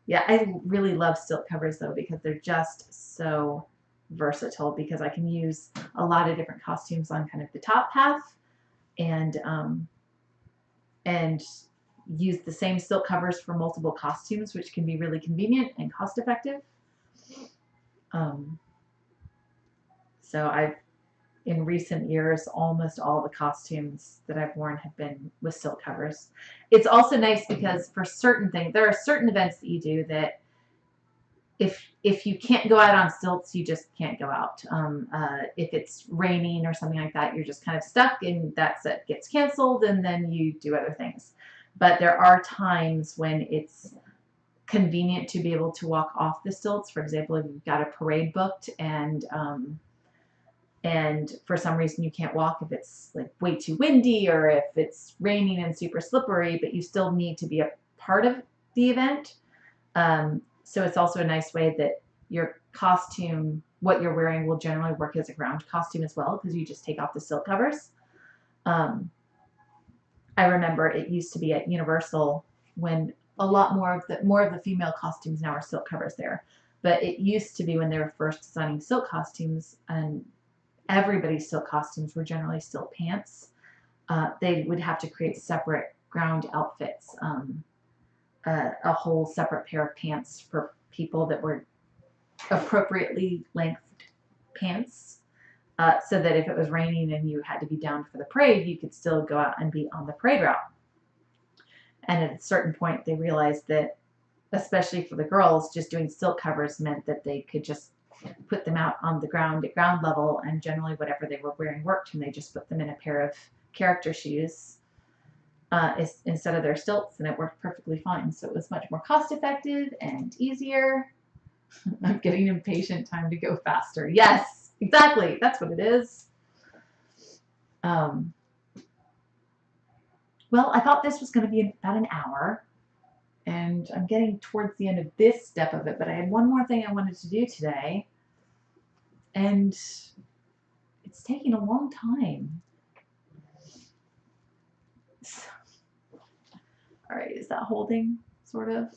Yeah, I really love stilt covers though because they're just so versatile because I can use a lot of different costumes on kind of the top half and use the same stilt covers for multiple costumes, which can be really convenient and cost effective. So I've, in recent years, almost all the costumes that I've worn have been with stilt covers. It's also nice because for certain things, there are certain events that you do that if you can't go out on stilts, you just can't go out. If it's raining or something like that, you're just kind of stuck and that set gets canceled and then you do other things. But there are times when it's convenient to be able to walk off the stilts. For example, if you've got a parade booked and for some reason you can't walk if it's like way too windy or if it's raining and super slippery, but you still need to be a part of the event. So it's also a nice way that your costume, what you're wearing, will generally work as a ground costume as well, because you just take off the silk covers. I remember it used to be at Universal when a lot more of the female costumes now are silk covers there. But it used to be when they were first designing silk costumes, and everybody's silk costumes were generally silk pants. They would have to create separate ground outfits, a whole separate pair of pants for people that were appropriately lengthed pants, so that if it was raining and you had to be down for the parade, you could still go out and be on the parade route. And at a certain point, they realized that, especially for the girls, just doing silk covers meant that they could just put them out on the ground at ground level, and generally whatever they were wearing worked, and they just put them in a pair of character shoes instead of their stilts, and it worked perfectly fine. So it was much more cost effective and easier. I'm getting impatient. Time to go faster. Yes, exactly. That's what it is. Well, I thought this was going to be about an hour, and I'm getting towards the end of this step of it, but I had one more thing I wanted to do today, and it's taking a long time. All right, is that holding? Sort of.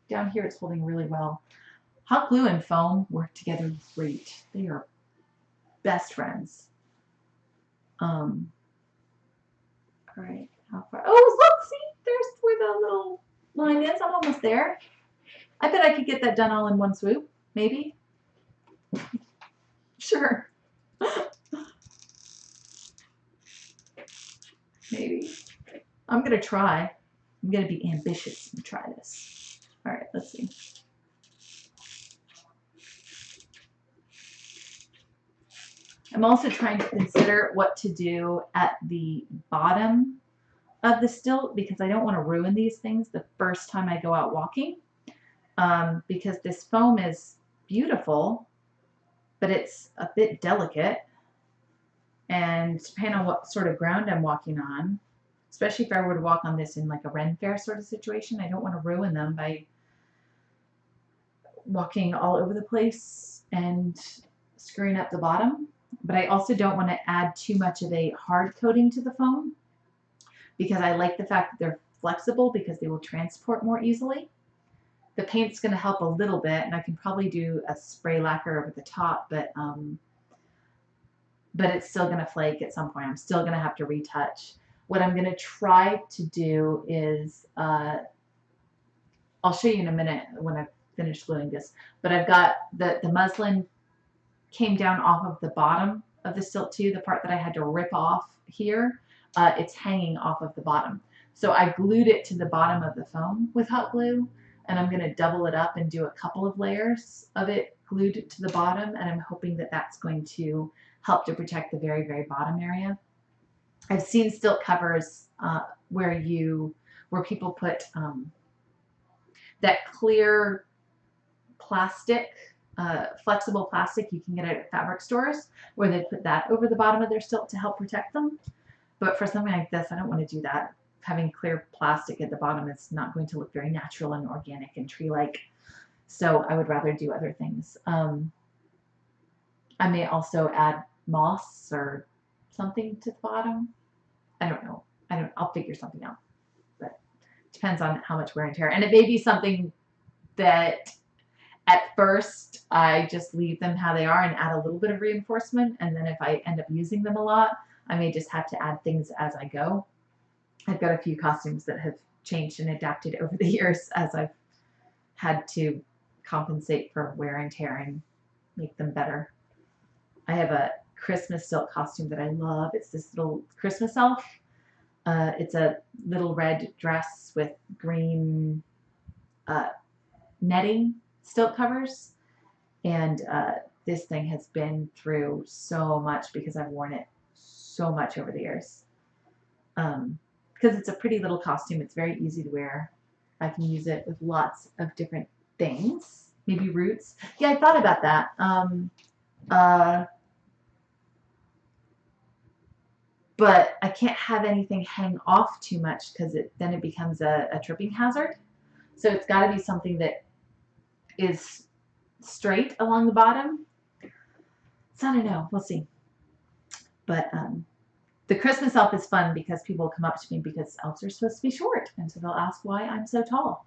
Down here it's holding really well. Hot glue and foam work together great. They are best friends. All right, how far? Oh, look, see, there's where the little line is. I'm almost there. I bet I could get that done all in one swoop, maybe. Sure. Maybe. I'm gonna try. I'm gonna be ambitious and try this. All right, let's see. I'm also trying to consider what to do at the bottom of the stilt, because I don't want to ruin these things the first time I go out walking, because this foam is beautiful, but it's a bit delicate, and depending on what sort of ground I'm walking on, especially if I were to walk on this in like a Ren Fair sort of situation, I don't want to ruin them by walking all over the place and screwing up the bottom. But I also don't want to add too much of a hard coating to the foam, because I like the fact that they're flexible, because they will transport more easily. The paint's going to help a little bit, and I can probably do a spray lacquer over the top, but it's still going to flake at some point. I'm still going to have to retouch. What I'm going to try to do is, I'll show you in a minute when I finish gluing this, but I've got the muslin came down off of the bottom of the stilt too, the part that I had to rip off here. It's hanging off of the bottom. So I glued it to the bottom of the foam with hot glue, and I'm going to double it up and do a couple of layers of it glued to the bottom, and I'm hoping that that's going to help to protect the very, very bottom area. I've seen stilt covers where people put that clear plastic, flexible plastic you can get at fabric stores, where they put that over the bottom of their stilt to help protect them. But for something like this, I don't want to do that. Having clear plastic at the bottom is not going to look very natural and organic and tree-like. So I would rather do other things. I may also add moss or something to the bottom. I don't know. I'll figure something out. But it depends on how much wear and tear. And it may be something that at first I just leave them how they are and add a little bit of reinforcement. And then if I end up using them a lot, I may just have to add things as I go. I've got a few costumes that have changed and adapted over the years as I've had to compensate for wear and tear and make them better. I have a Christmas silk costume that I love. It's this little Christmas elf. It's a little red dress with green netting Stiltcovers, and this thing has been through so much because I've worn it so much over the years. Because it's a pretty little costume, it's very easy to wear. I can use it with lots of different things, maybe roots. Yeah, I thought about that. But I can't have anything hang off too much, because then it becomes a tripping hazard. So it's got to be something that is straight along the bottom. So I don't know. We'll see. But the Christmas elf is fun because people come up to me because elves are supposed to be short. And so they'll ask why I'm so tall.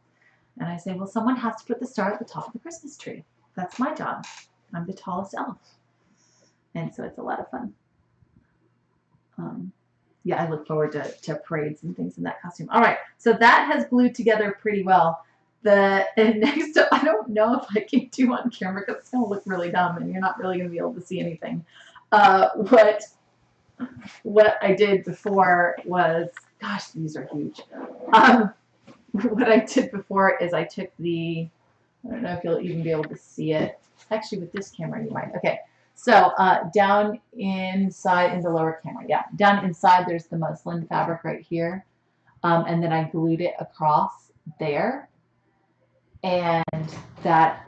And I say, well, someone has to put the star at the top of the Christmas tree. That's my job. I'm the tallest elf. And so it's a lot of fun. Yeah, I look forward to parades and things in that costume. All right, so that has glued together pretty well. And next, I don't know if I can do on camera because it's going to look really dumb and you're not really going to be able to see anything. What I did before was, gosh, these are huge. What I did before is I took I don't know if you'll even be able to see it. Actually, with this camera, you might. Okay. So down inside in the lower camera, yeah, down inside there's the muslin fabric right here, and then I glued it across there, and that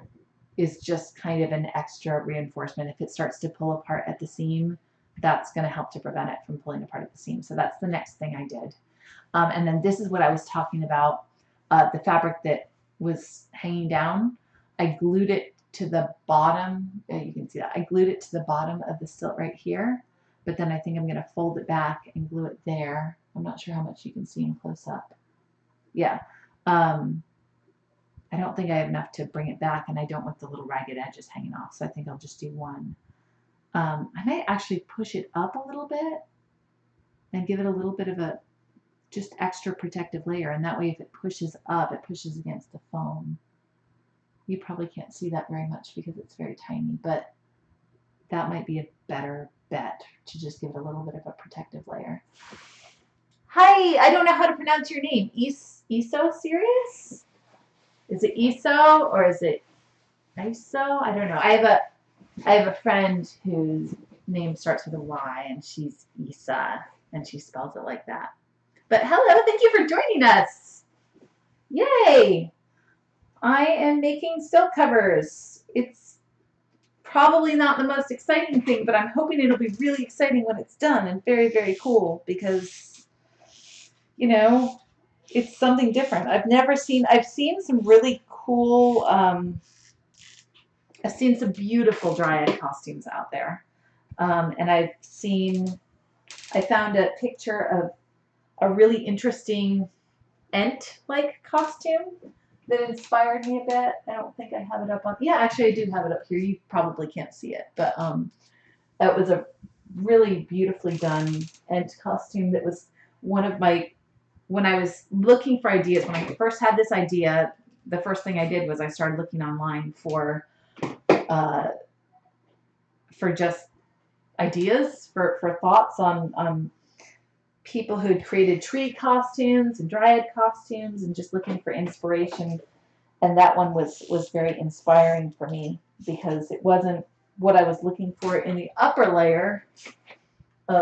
is just kind of an extra reinforcement. If it starts to pull apart at the seam, that's going to help to prevent it from pulling apart at the seam. So that's the next thing I did, and then this is what I was talking about, the fabric that was hanging down. I glued it to the bottom. You can see that. I glued it to the bottom of the stilt right here, but then I think I'm going to fold it back and glue it there. I'm not sure how much you can see in close up. Yeah. I don't think I have enough to bring it back, and I don't want the little ragged edges hanging off, so I think I'll just do one. I might actually push it up a little bit and give it a little bit of a just extra protective layer, and that way if it pushes up, it pushes against the foam. You probably can't see that very much because it's very tiny, but that might be a better bet to just give it a little bit of a protective layer. Hi, I don't know how to pronounce your name. Iso Sirius? Is it Iso or is it Iso? I don't know. I have a friend whose name starts with a Y, and she's Isa, and she spells it like that. But hello, thank you for joining us. Yay! I am making stilt covers. It's probably not the most exciting thing, but I'm hoping it'll be really exciting when it's done and very, very cool because, you know, it's something different. I've seen some really cool, I've seen some beautiful dryad costumes out there. And I found a picture of a really interesting Ent-like costume that inspired me a bit. I don't think I have it up on. Yeah, actually, I do have it up here. You probably can't see it, but that was a really beautifully done Ent costume. That was one of my. When I was looking for ideas, when I first had this idea, the first thing I did was I started looking online for just ideas for thoughts on people who'd created tree costumes and dryad costumes and just looking for inspiration. And that one was very inspiring for me because it wasn't what I was looking for in the upper layer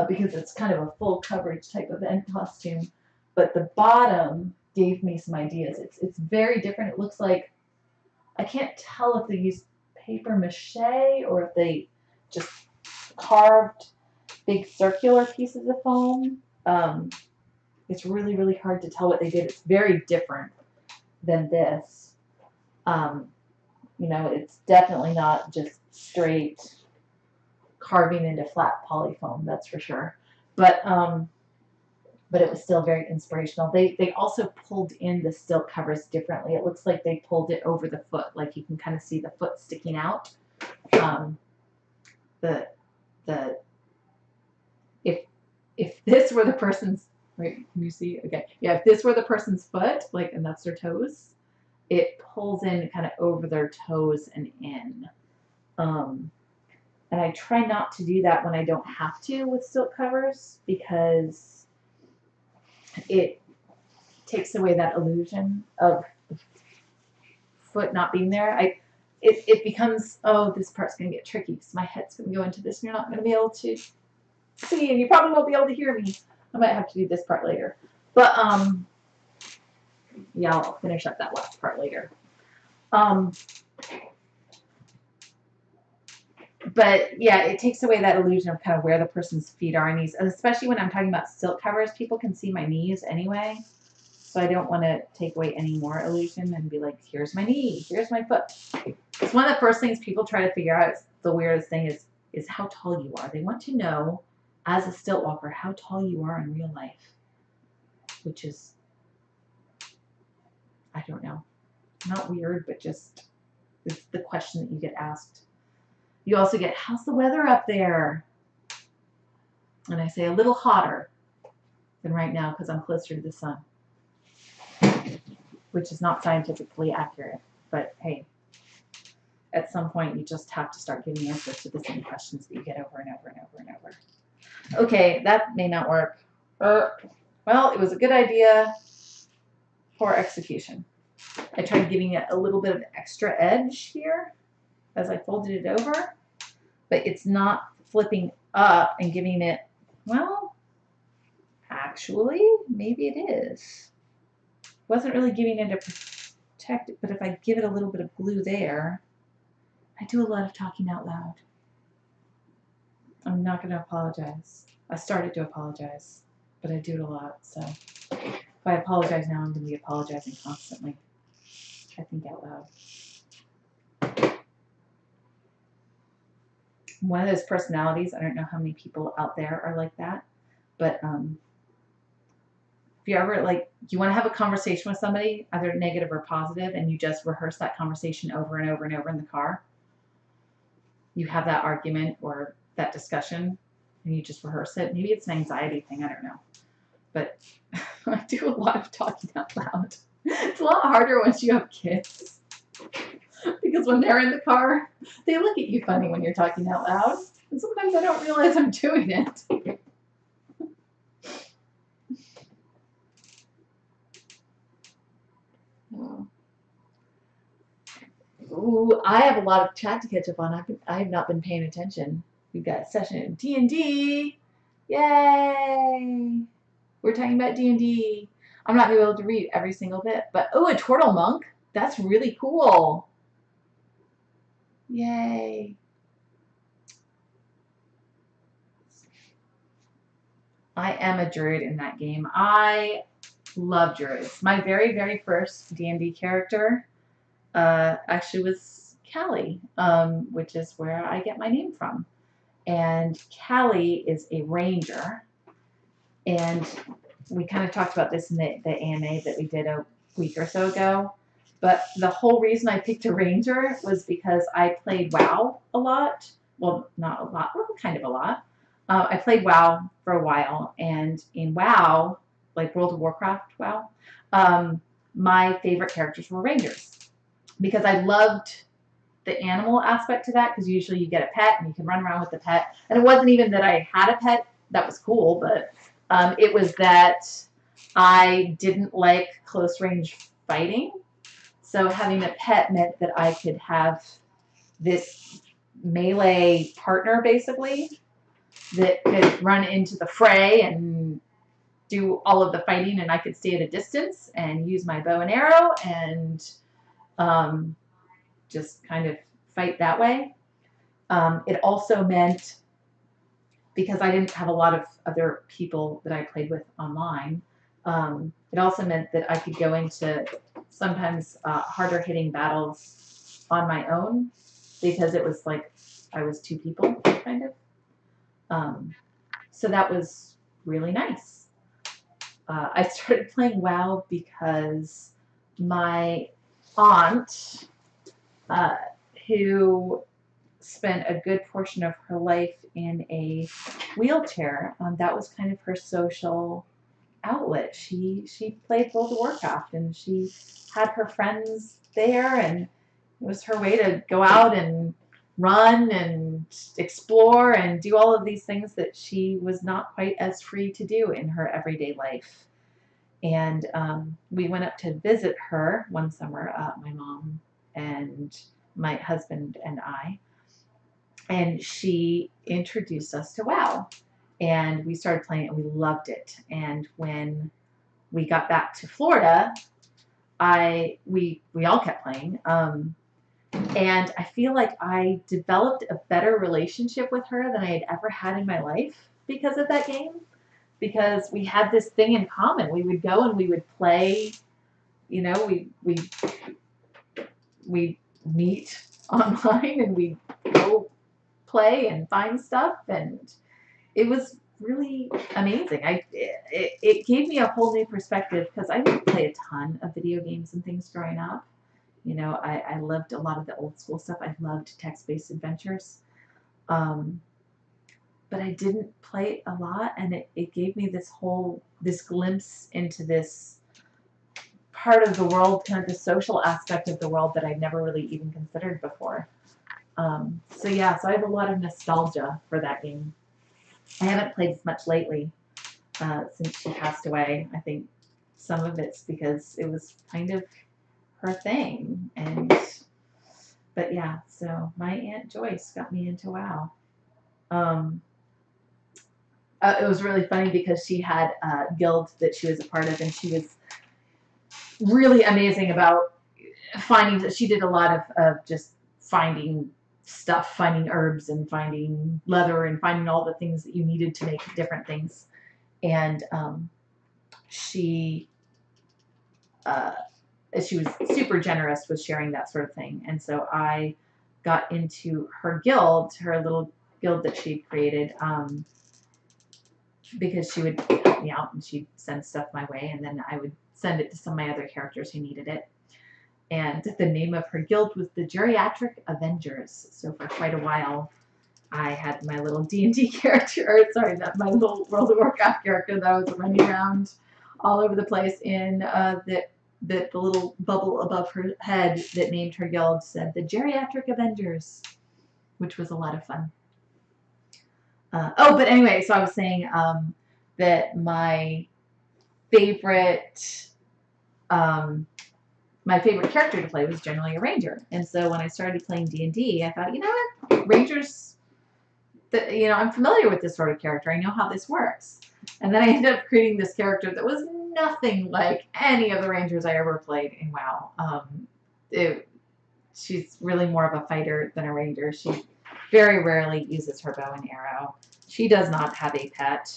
because it's kind of a full coverage type of Ent costume. But the bottom gave me some ideas. It's very different. It looks like, I can't tell if they used paper mache or if they just carved big circular pieces of foam. It's really, really hard to tell what they did. It's very different than this. You know, it's definitely not just straight carving into flat polyfoam, that's for sure. But it was still very inspirational. They also pulled in the stilt covers differently. It looks like they pulled it over the foot, like you can kind of see the foot sticking out. If this were the person's, wait, can you see? Okay, yeah, if this were the person's foot, like, and that's their toes, it pulls in kind of over their toes and in. And I try not to do that when I don't have to with stilt covers because it takes away that illusion of the foot not being there. It becomes, oh, this part's going to get tricky because my head's going to go into this and you're not going to be able to see, and you probably won't be able to hear me. I might have to do this part later. But, yeah, I'll finish up that last part later. But, yeah, it takes away that illusion of kind of where the person's feet are and knees, especially when I'm talking about stilt covers. People can see my knees anyway, so I don't want to take away any more illusion and be like, here's my knee, here's my foot. It's one of the first things people try to figure out. The weirdest thing is how tall you are. They want to know, as a stilt walker, how tall you are in real life, which is, I don't know, not weird, but just it's the question that you get asked. You also get, how's the weather up there? And I say a little hotter than right now because I'm closer to the sun, which is not scientifically accurate. But hey, at some point you just have to start giving answers to the same questions that you get over and over and over and over. Okay, that may not work. Well, it was a good idea for execution. I tried giving it a little bit of extra edge here as I folded it over, but it's not flipping up and giving it, well, actually, maybe it is. Wasn't really giving it to protect it, but if I give it a little bit of glue there, I do a lot of talking out loud. I'm not going to apologize. I started to apologize, but I do it a lot, so if I apologize now, I'm going to be apologizing constantly. I think out loud. One of those personalities, I don't know how many people out there are like that, but if you ever, like, you want to have a conversation with somebody, either negative or positive, and you just rehearse that conversation over and over and over in the car, you have that argument or that discussion, and you just rehearse it. Maybe it's an anxiety thing, I don't know. But I do a lot of talking out loud. It's a lot harder once you have kids. Because when they're in the car, they look at you funny when you're talking out loud. And sometimes I don't realize I'm doing it. Ooh, I have a lot of chat to catch up on. I have not been paying attention. We've got a session in D&D. Yay! We're talking about D&D. I'm not going to be able to read every single bit, but oh, a turtle monk. That's really cool. Yay. I am a druid in that game. I love druids. My very, very first D&D character actually was Cali, which is where I get my name from. And Cali is a ranger. And we kind of talked about this in the AMA that we did a week or so ago. But the whole reason I picked a ranger was because I played WoW a lot. Well, not a lot, well, kind of a lot. I played WoW for a while, and in WoW, like World of Warcraft WoW, my favorite characters were rangers because I loved the animal aspect to that, because usually you get a pet and you can run around with the pet. And it wasn't even that I had a pet that was cool, but it was that I didn't like close range fighting. So having a pet meant that I could have this melee partner, basically, that could run into the fray and do all of the fighting, and I could stay at a distance and use my bow and arrow and just kind of fight that way. It also meant, because I didn't have a lot of other people that I played with online, it also meant that I could go into sometimes harder hitting battles on my own, because it was like I was two people, kind of. So that was really nice. I started playing WoW because my aunt, who spent a good portion of her life in a wheelchair, that was kind of her social outlet. She played World of Warcraft, and she had her friends there, and it was her way to go out and run and explore and do all of these things that she was not quite as free to do in her everyday life. And we went up to visit her one summer, my mom and my husband and I, and she introduced us to WoW. And we started playing it, and we loved it. And when we got back to Florida, we all kept playing. And I feel like I developed a better relationship with her than I had ever had in my life because of that game. Because we had this thing in common. We would go and we would play, you know, we meet online, and we'd go play and find stuff, and it was really amazing. It gave me a whole new perspective because I didn't play a ton of video games and things growing up. You know, I loved a lot of the old school stuff. I loved text-based adventures. Um, but I didn't play it a lot, and it gave me this glimpse into this part of the world, kind of the social aspect of the world that I'd never really even considered before. So yeah, so I have a lot of nostalgia for that game. I haven't played as much lately since she passed away. I think some of it's because it was kind of her thing, but yeah. So my Aunt Joyce got me into WoW. It was really funny because she had a guild that she was a part of, and she was really amazing about finding. She did a lot of just finding stuff, finding herbs and finding leather and finding all the things that you needed to make different things. And she was super generous with sharing that sort of thing. And so I got into her guild, her little guild that she created, because she would help me out and she'd send stuff my way, and then I would send it to some of my other characters who needed it. And the name of her guild was the Geriatric Avengers. So for quite a while, I had my little D&D character, my little World of Warcraft character that I was running around all over the place in the little bubble above her head that named her guild said the Geriatric Avengers, which was a lot of fun. But anyway, so I was saying that my favorite character to play was generally a ranger. And so when I started playing D&D, I thought, you know what, rangers, I'm familiar with this sort of character. I know how this works. And then I ended up creating this character that was nothing like any of the rangers I ever played in WoW. She's really more of a fighter than a ranger. She very rarely uses her bow and arrow. She does not have a pet.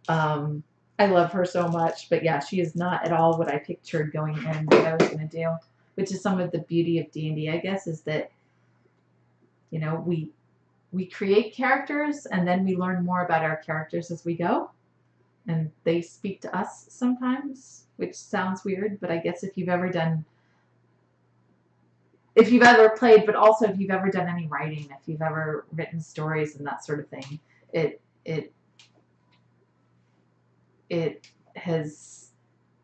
I love her so much, but yeah, she is not at all what I pictured going in that I was going to do, which is some of the beauty of D&D, I guess, is that, we create characters and then we learn more about our characters as we go, and they speak to us sometimes, which sounds weird, but I guess if you've ever played, but also if you've ever done any writing, if you've ever written stories and that sort of thing,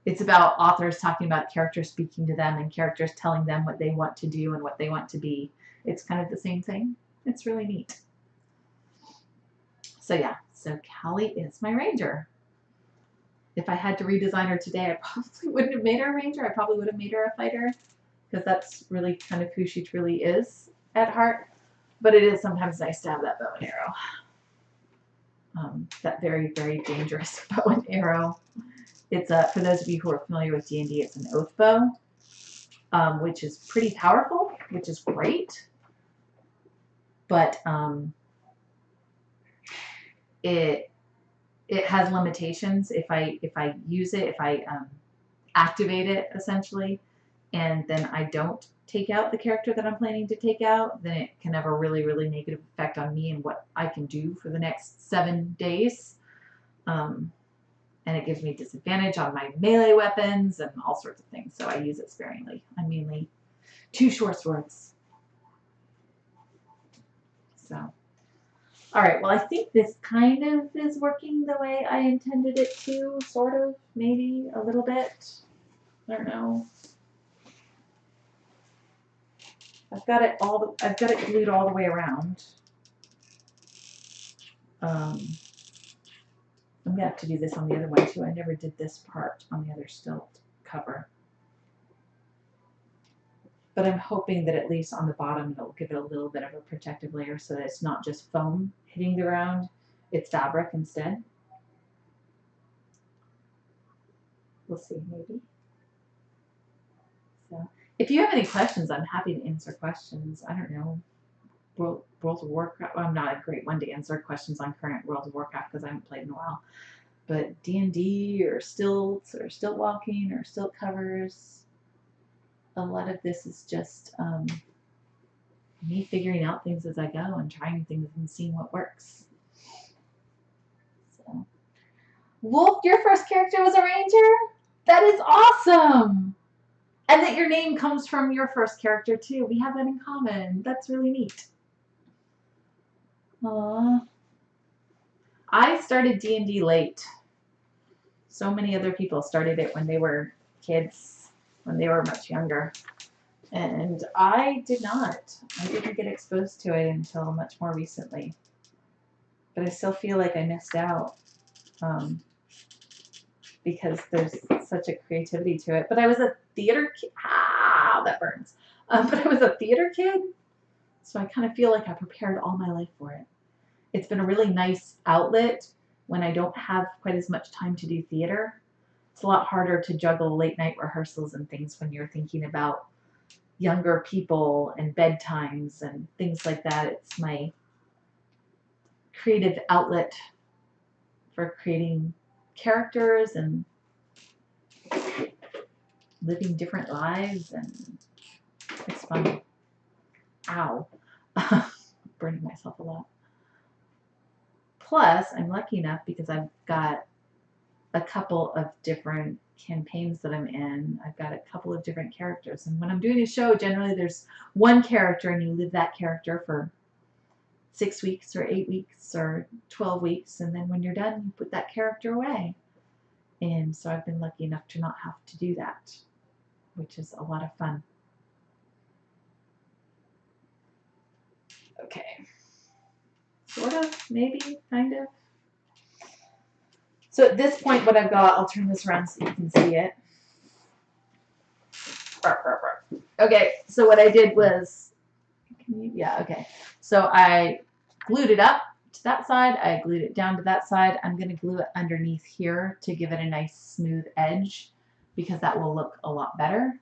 it's about authors talking about characters speaking to them and characters telling them what they want to do and what they want to be. It's kind of the same thing. It's really neat. So yeah, so Cali is my ranger. If I had to redesign her today, I probably wouldn't have made her a ranger. I probably would have made her a fighter, because that's really kind of who she truly is at heart. But it is sometimes nice to have that bow and arrow. That very, very dangerous bow and arrow. It's for those of you who are familiar with D&D, it's an oath bow, which is pretty powerful, which is great. But it has limitations. If I use it, if I activate it essentially, and then I don't take out the character that I'm planning to take out, then it can have a really, really negative effect on me and what I can do for the next 7 days. And it gives me disadvantage on my melee weapons and all sorts of things, so I use it sparingly. I'm mainly 2 short swords. So, all right, well, I think this kind of is working the way I intended it to, sort of, maybe a little bit. I don't know. I've got it glued all the way around. I'm gonna have to do this on the other one too. I never did this part on the other stilt cover. But I'm hoping that at least on the bottom it'll give it a little bit of a protective layer so that it's not just foam hitting the ground, it's fabric instead. We'll see, maybe. So, if you have any questions, I'm happy to answer questions. I don't know. World of Warcraft. Well, I'm not a great one to answer questions on current World of Warcraft because I haven't played in a while. But D&D or stilts or stilt walking or stilt covers, a lot of this is just me figuring out things as I go and trying things and seeing what works. So, Wolf, your first character was a ranger? That is awesome! And that your name comes from your first character too. We have that in common. That's really neat. Aww. I started D&D late. So many other people started it when they were kids, when they were much younger. And I did not. I didn't get exposed to it until much more recently. But I still feel like I missed out because there's such a creativity to it. But I was a theater kid. Ah, that burns. But I was a theater kid, so I kind of feel like I prepared all my life for it. It's been a really nice outlet when I don't have quite as much time to do theater. It's a lot harder to juggle late night rehearsals and things when you're thinking about younger people and bedtimes and things like that. It's my creative outlet for creating characters and living different lives, and it's fun. Ow. Burning myself a lot. Plus, I'm lucky enough because I've got a couple of different campaigns that I'm in. I've got a couple of different characters. And when I'm doing a show, generally there's one character and you live that character for 6 weeks or 8 weeks or 12 weeks. And then when you're done, you put that character away. And so I've been lucky enough to not have to do that, which is a lot of fun. Okay. Sort of, maybe, kind of. So at this point, what I've got, I'll turn this around so you can see it. Okay, so what I did was, yeah, okay. So I glued it up to that side. I glued it down to that side. I'm going to glue it underneath here to give it a nice smooth edge because that will look a lot better.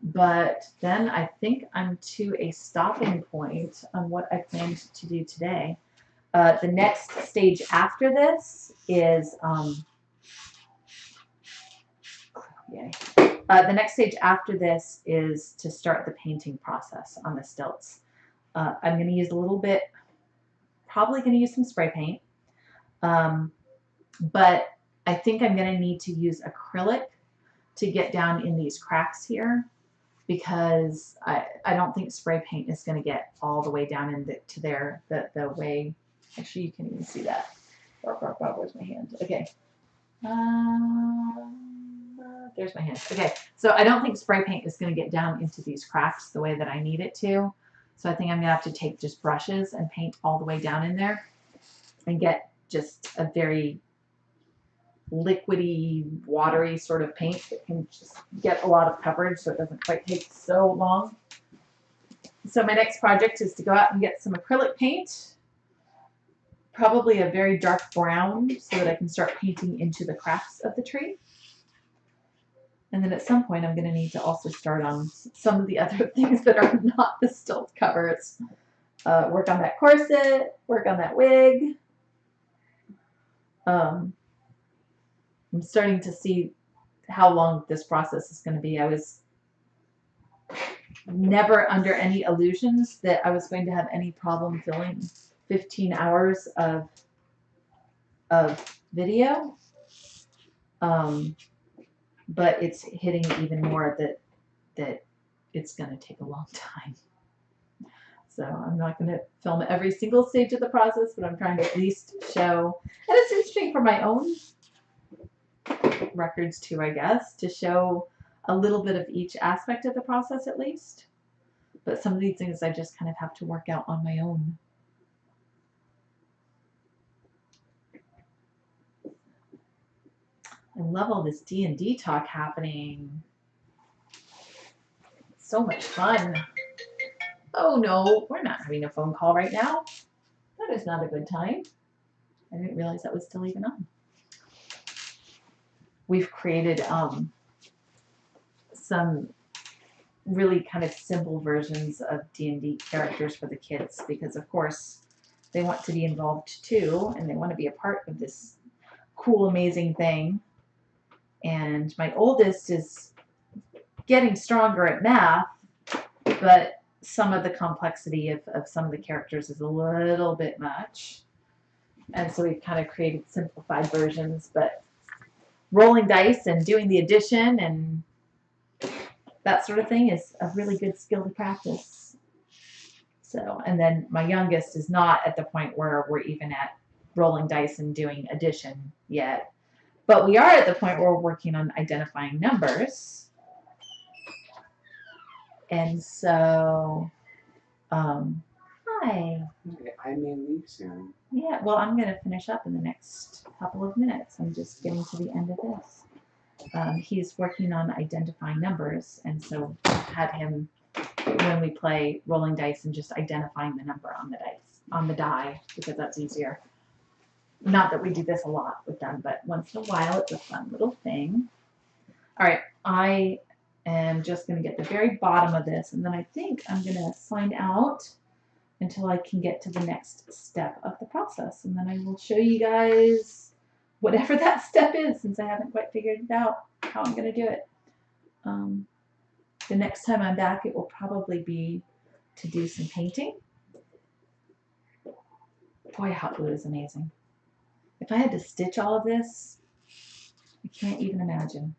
But then I think I'm to a stopping point on what I planned to do today. The next stage after this is the next stage after this is to start the painting process on the stilts. I'm going to use a little bit, probably going to use some spray paint, but I think I'm going to need to use acrylic to get down in these cracks here, because I don't think spray paint is going to get all the way down into there the way. Actually, you can even see that. Where's my hand? Okay. There's my hand. Okay, so I don't think spray paint is going to get down into these cracks the way that I need it to. So I think I'm going to have to take just brushes and paint all the way down in there and get just a very liquidy, watery sort of paint that can just get a lot of coverage so it doesn't quite take so long. So my next project is to go out and get some acrylic paint, probably a very dark brown, so that I can start painting into the cracks of the tree. And then at some point I'm going to need to also start on some of the other things that are not the stilt covers. Work on that corset, work on that wig. I'm starting to see how long this process is going to be. I was never under any illusions that I was going to have any problem filming 15 hours of video. But it's hitting even more that it's going to take a long time. So I'm not going to film every single stage of the process, but I'm trying to at least show, and it's interesting for my own records too, I guess, to show a little bit of each aspect of the process at least. But some of these things I just kind of have to work out on my own. I love all this D&D talk happening. It's so much fun. Oh no, we're not having a phone call right now. That is not a good time. I didn't realize that was still even on. We've created some really kind of simple versions of D&D characters for the kids because, of course, they want to be involved too, and they want to be a part of this cool, amazing thing. And my oldest is getting stronger at math, but some of the complexity of some of the characters is a little bit much. And so we've kind of created simplified versions, but rolling dice and doing the addition and that sort of thing is a really good skill to practice. So, and then my youngest is not at the point where we're even at rolling dice and doing addition yet, but we are at the point where we're working on identifying numbers. And so, hi. I may leave soon. Yeah, well, I'm going to finish up in the next couple of minutes. I'm just getting to the end of this. He's working on identifying numbers, and so I had him when we play rolling dice and just identifying the number on the dice, on the die, because that's easier. Not that we do this a lot with them, but once in a while it's a fun little thing. All right, I am just going to get the very bottom of this, and then I think I'm going to sign out until I can get to the next step of the process, and then I will show you guys whatever that step is, since I haven't quite figured it out how I'm going to do it. The next time I'm back, it will probably be to do some painting. Boy, hot glue is amazing. If I had to stitch all of this, I can't even imagine.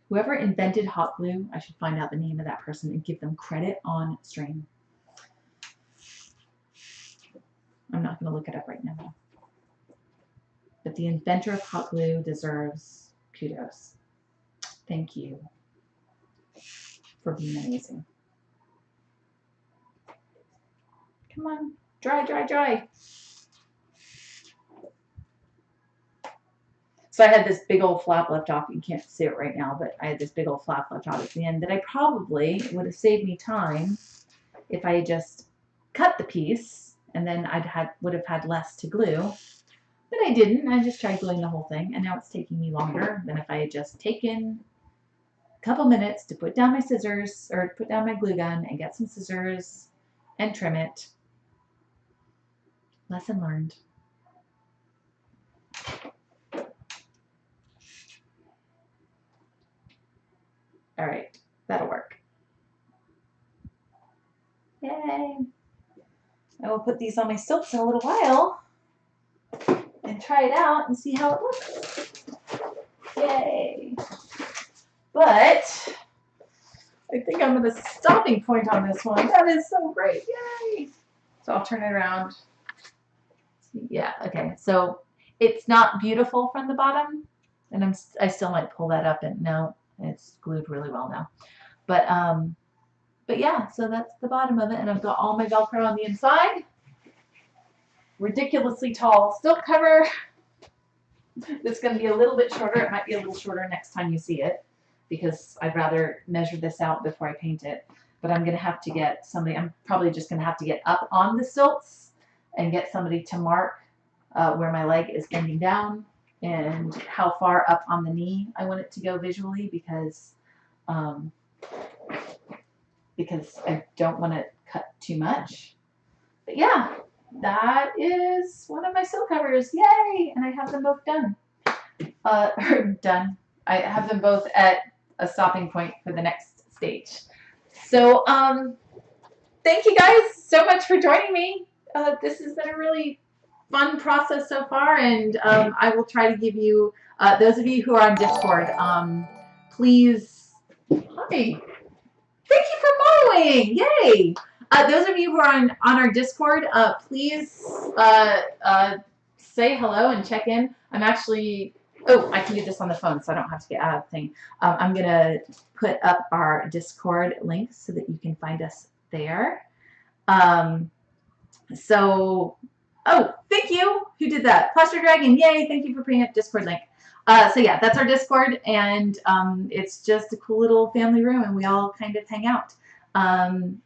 Whoever invented hot glue, I should find out the name of that person and give them credit on stream. I'm not going to look it up right now, though. But the inventor of hot glue deserves kudos. Thank you for being amazing. Come on, dry, dry, dry. So I had this big old flap left off. You can't see it right now, but I had this big old flap left off at the end that I probably would have saved me time if I had just cut the piece, and then would have had less to glue. But I didn't. I just tried gluing the whole thing, and now it's taking me longer than if I had just taken a couple minutes to put down my scissors, or put down my glue gun and get some scissors and trim it. Lesson learned. All right, that'll work. Yay. I will put these on my stilts in a little while and try it out and see how it looks. Yay. But I think I'm at a stopping point on this one. That is so great. Yay. So I'll turn it around. Yeah, okay. So it's not beautiful from the bottom, and I still might pull that up, and no, it's glued really well now. But yeah, so that's the bottom of it, and I've got all my Velcro on the inside. Ridiculously tall stilt cover. It's going to be a little bit shorter. It might be a little shorter next time you see it, because I'd rather measure this out before I paint it. But I'm going to have to get somebody, I'm probably just going to have to get up on the stilts and get somebody to mark where my leg is bending down and how far up on the knee I want it to go visually, because I don't want to cut too much. But yeah, that is one of my stilt covers. Yay! And I have them both done. Done. I have them both at a stopping point for the next stage. So thank you guys so much for joining me. This has been a really fun process so far, and I will try to give you, those of you who are on Discord, please, hi, thank you for following, yay! Those of you who are on our Discord, please say hello and check in. I'm actually, oh, I can do this on the phone, so I don't have to get out of the thing. I'm going to put up our Discord link so that you can find us there. Oh, thank you. Who did that? Plaster Dragon, yay, thank you for putting up Discord link. So yeah, that's our Discord, and it's just a cool little family room, and we all kind of hang out.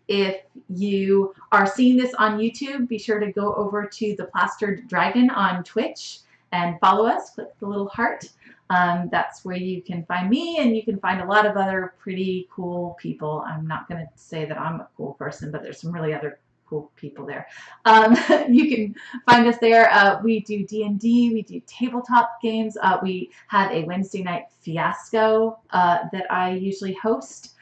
If you are seeing this on YouTube, be sure to go over to the Plastered Dragon on Twitch and follow us. Click the little heart. That's where you can find me, and you can find a lot of other pretty cool people. I'm not going to say that I'm a cool person, but there's some really other cool people there. You can find us there. We do D&D, we do tabletop games. We have a Wednesday night fiasco that I usually host.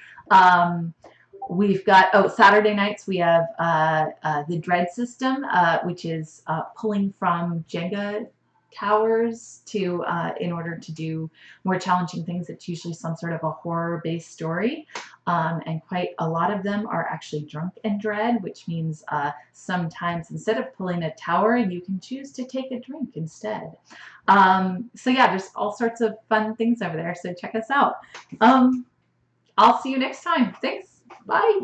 We've got, Saturday nights we have the dread system, which is pulling from Jenga towers to in order to do more challenging things. It's usually some sort of a horror-based story, and quite a lot of them are actually drunk and dread, which means sometimes instead of pulling a tower, you can choose to take a drink instead. So yeah, there's all sorts of fun things over there. So check us out. I'll see you next time. Thanks. Bye.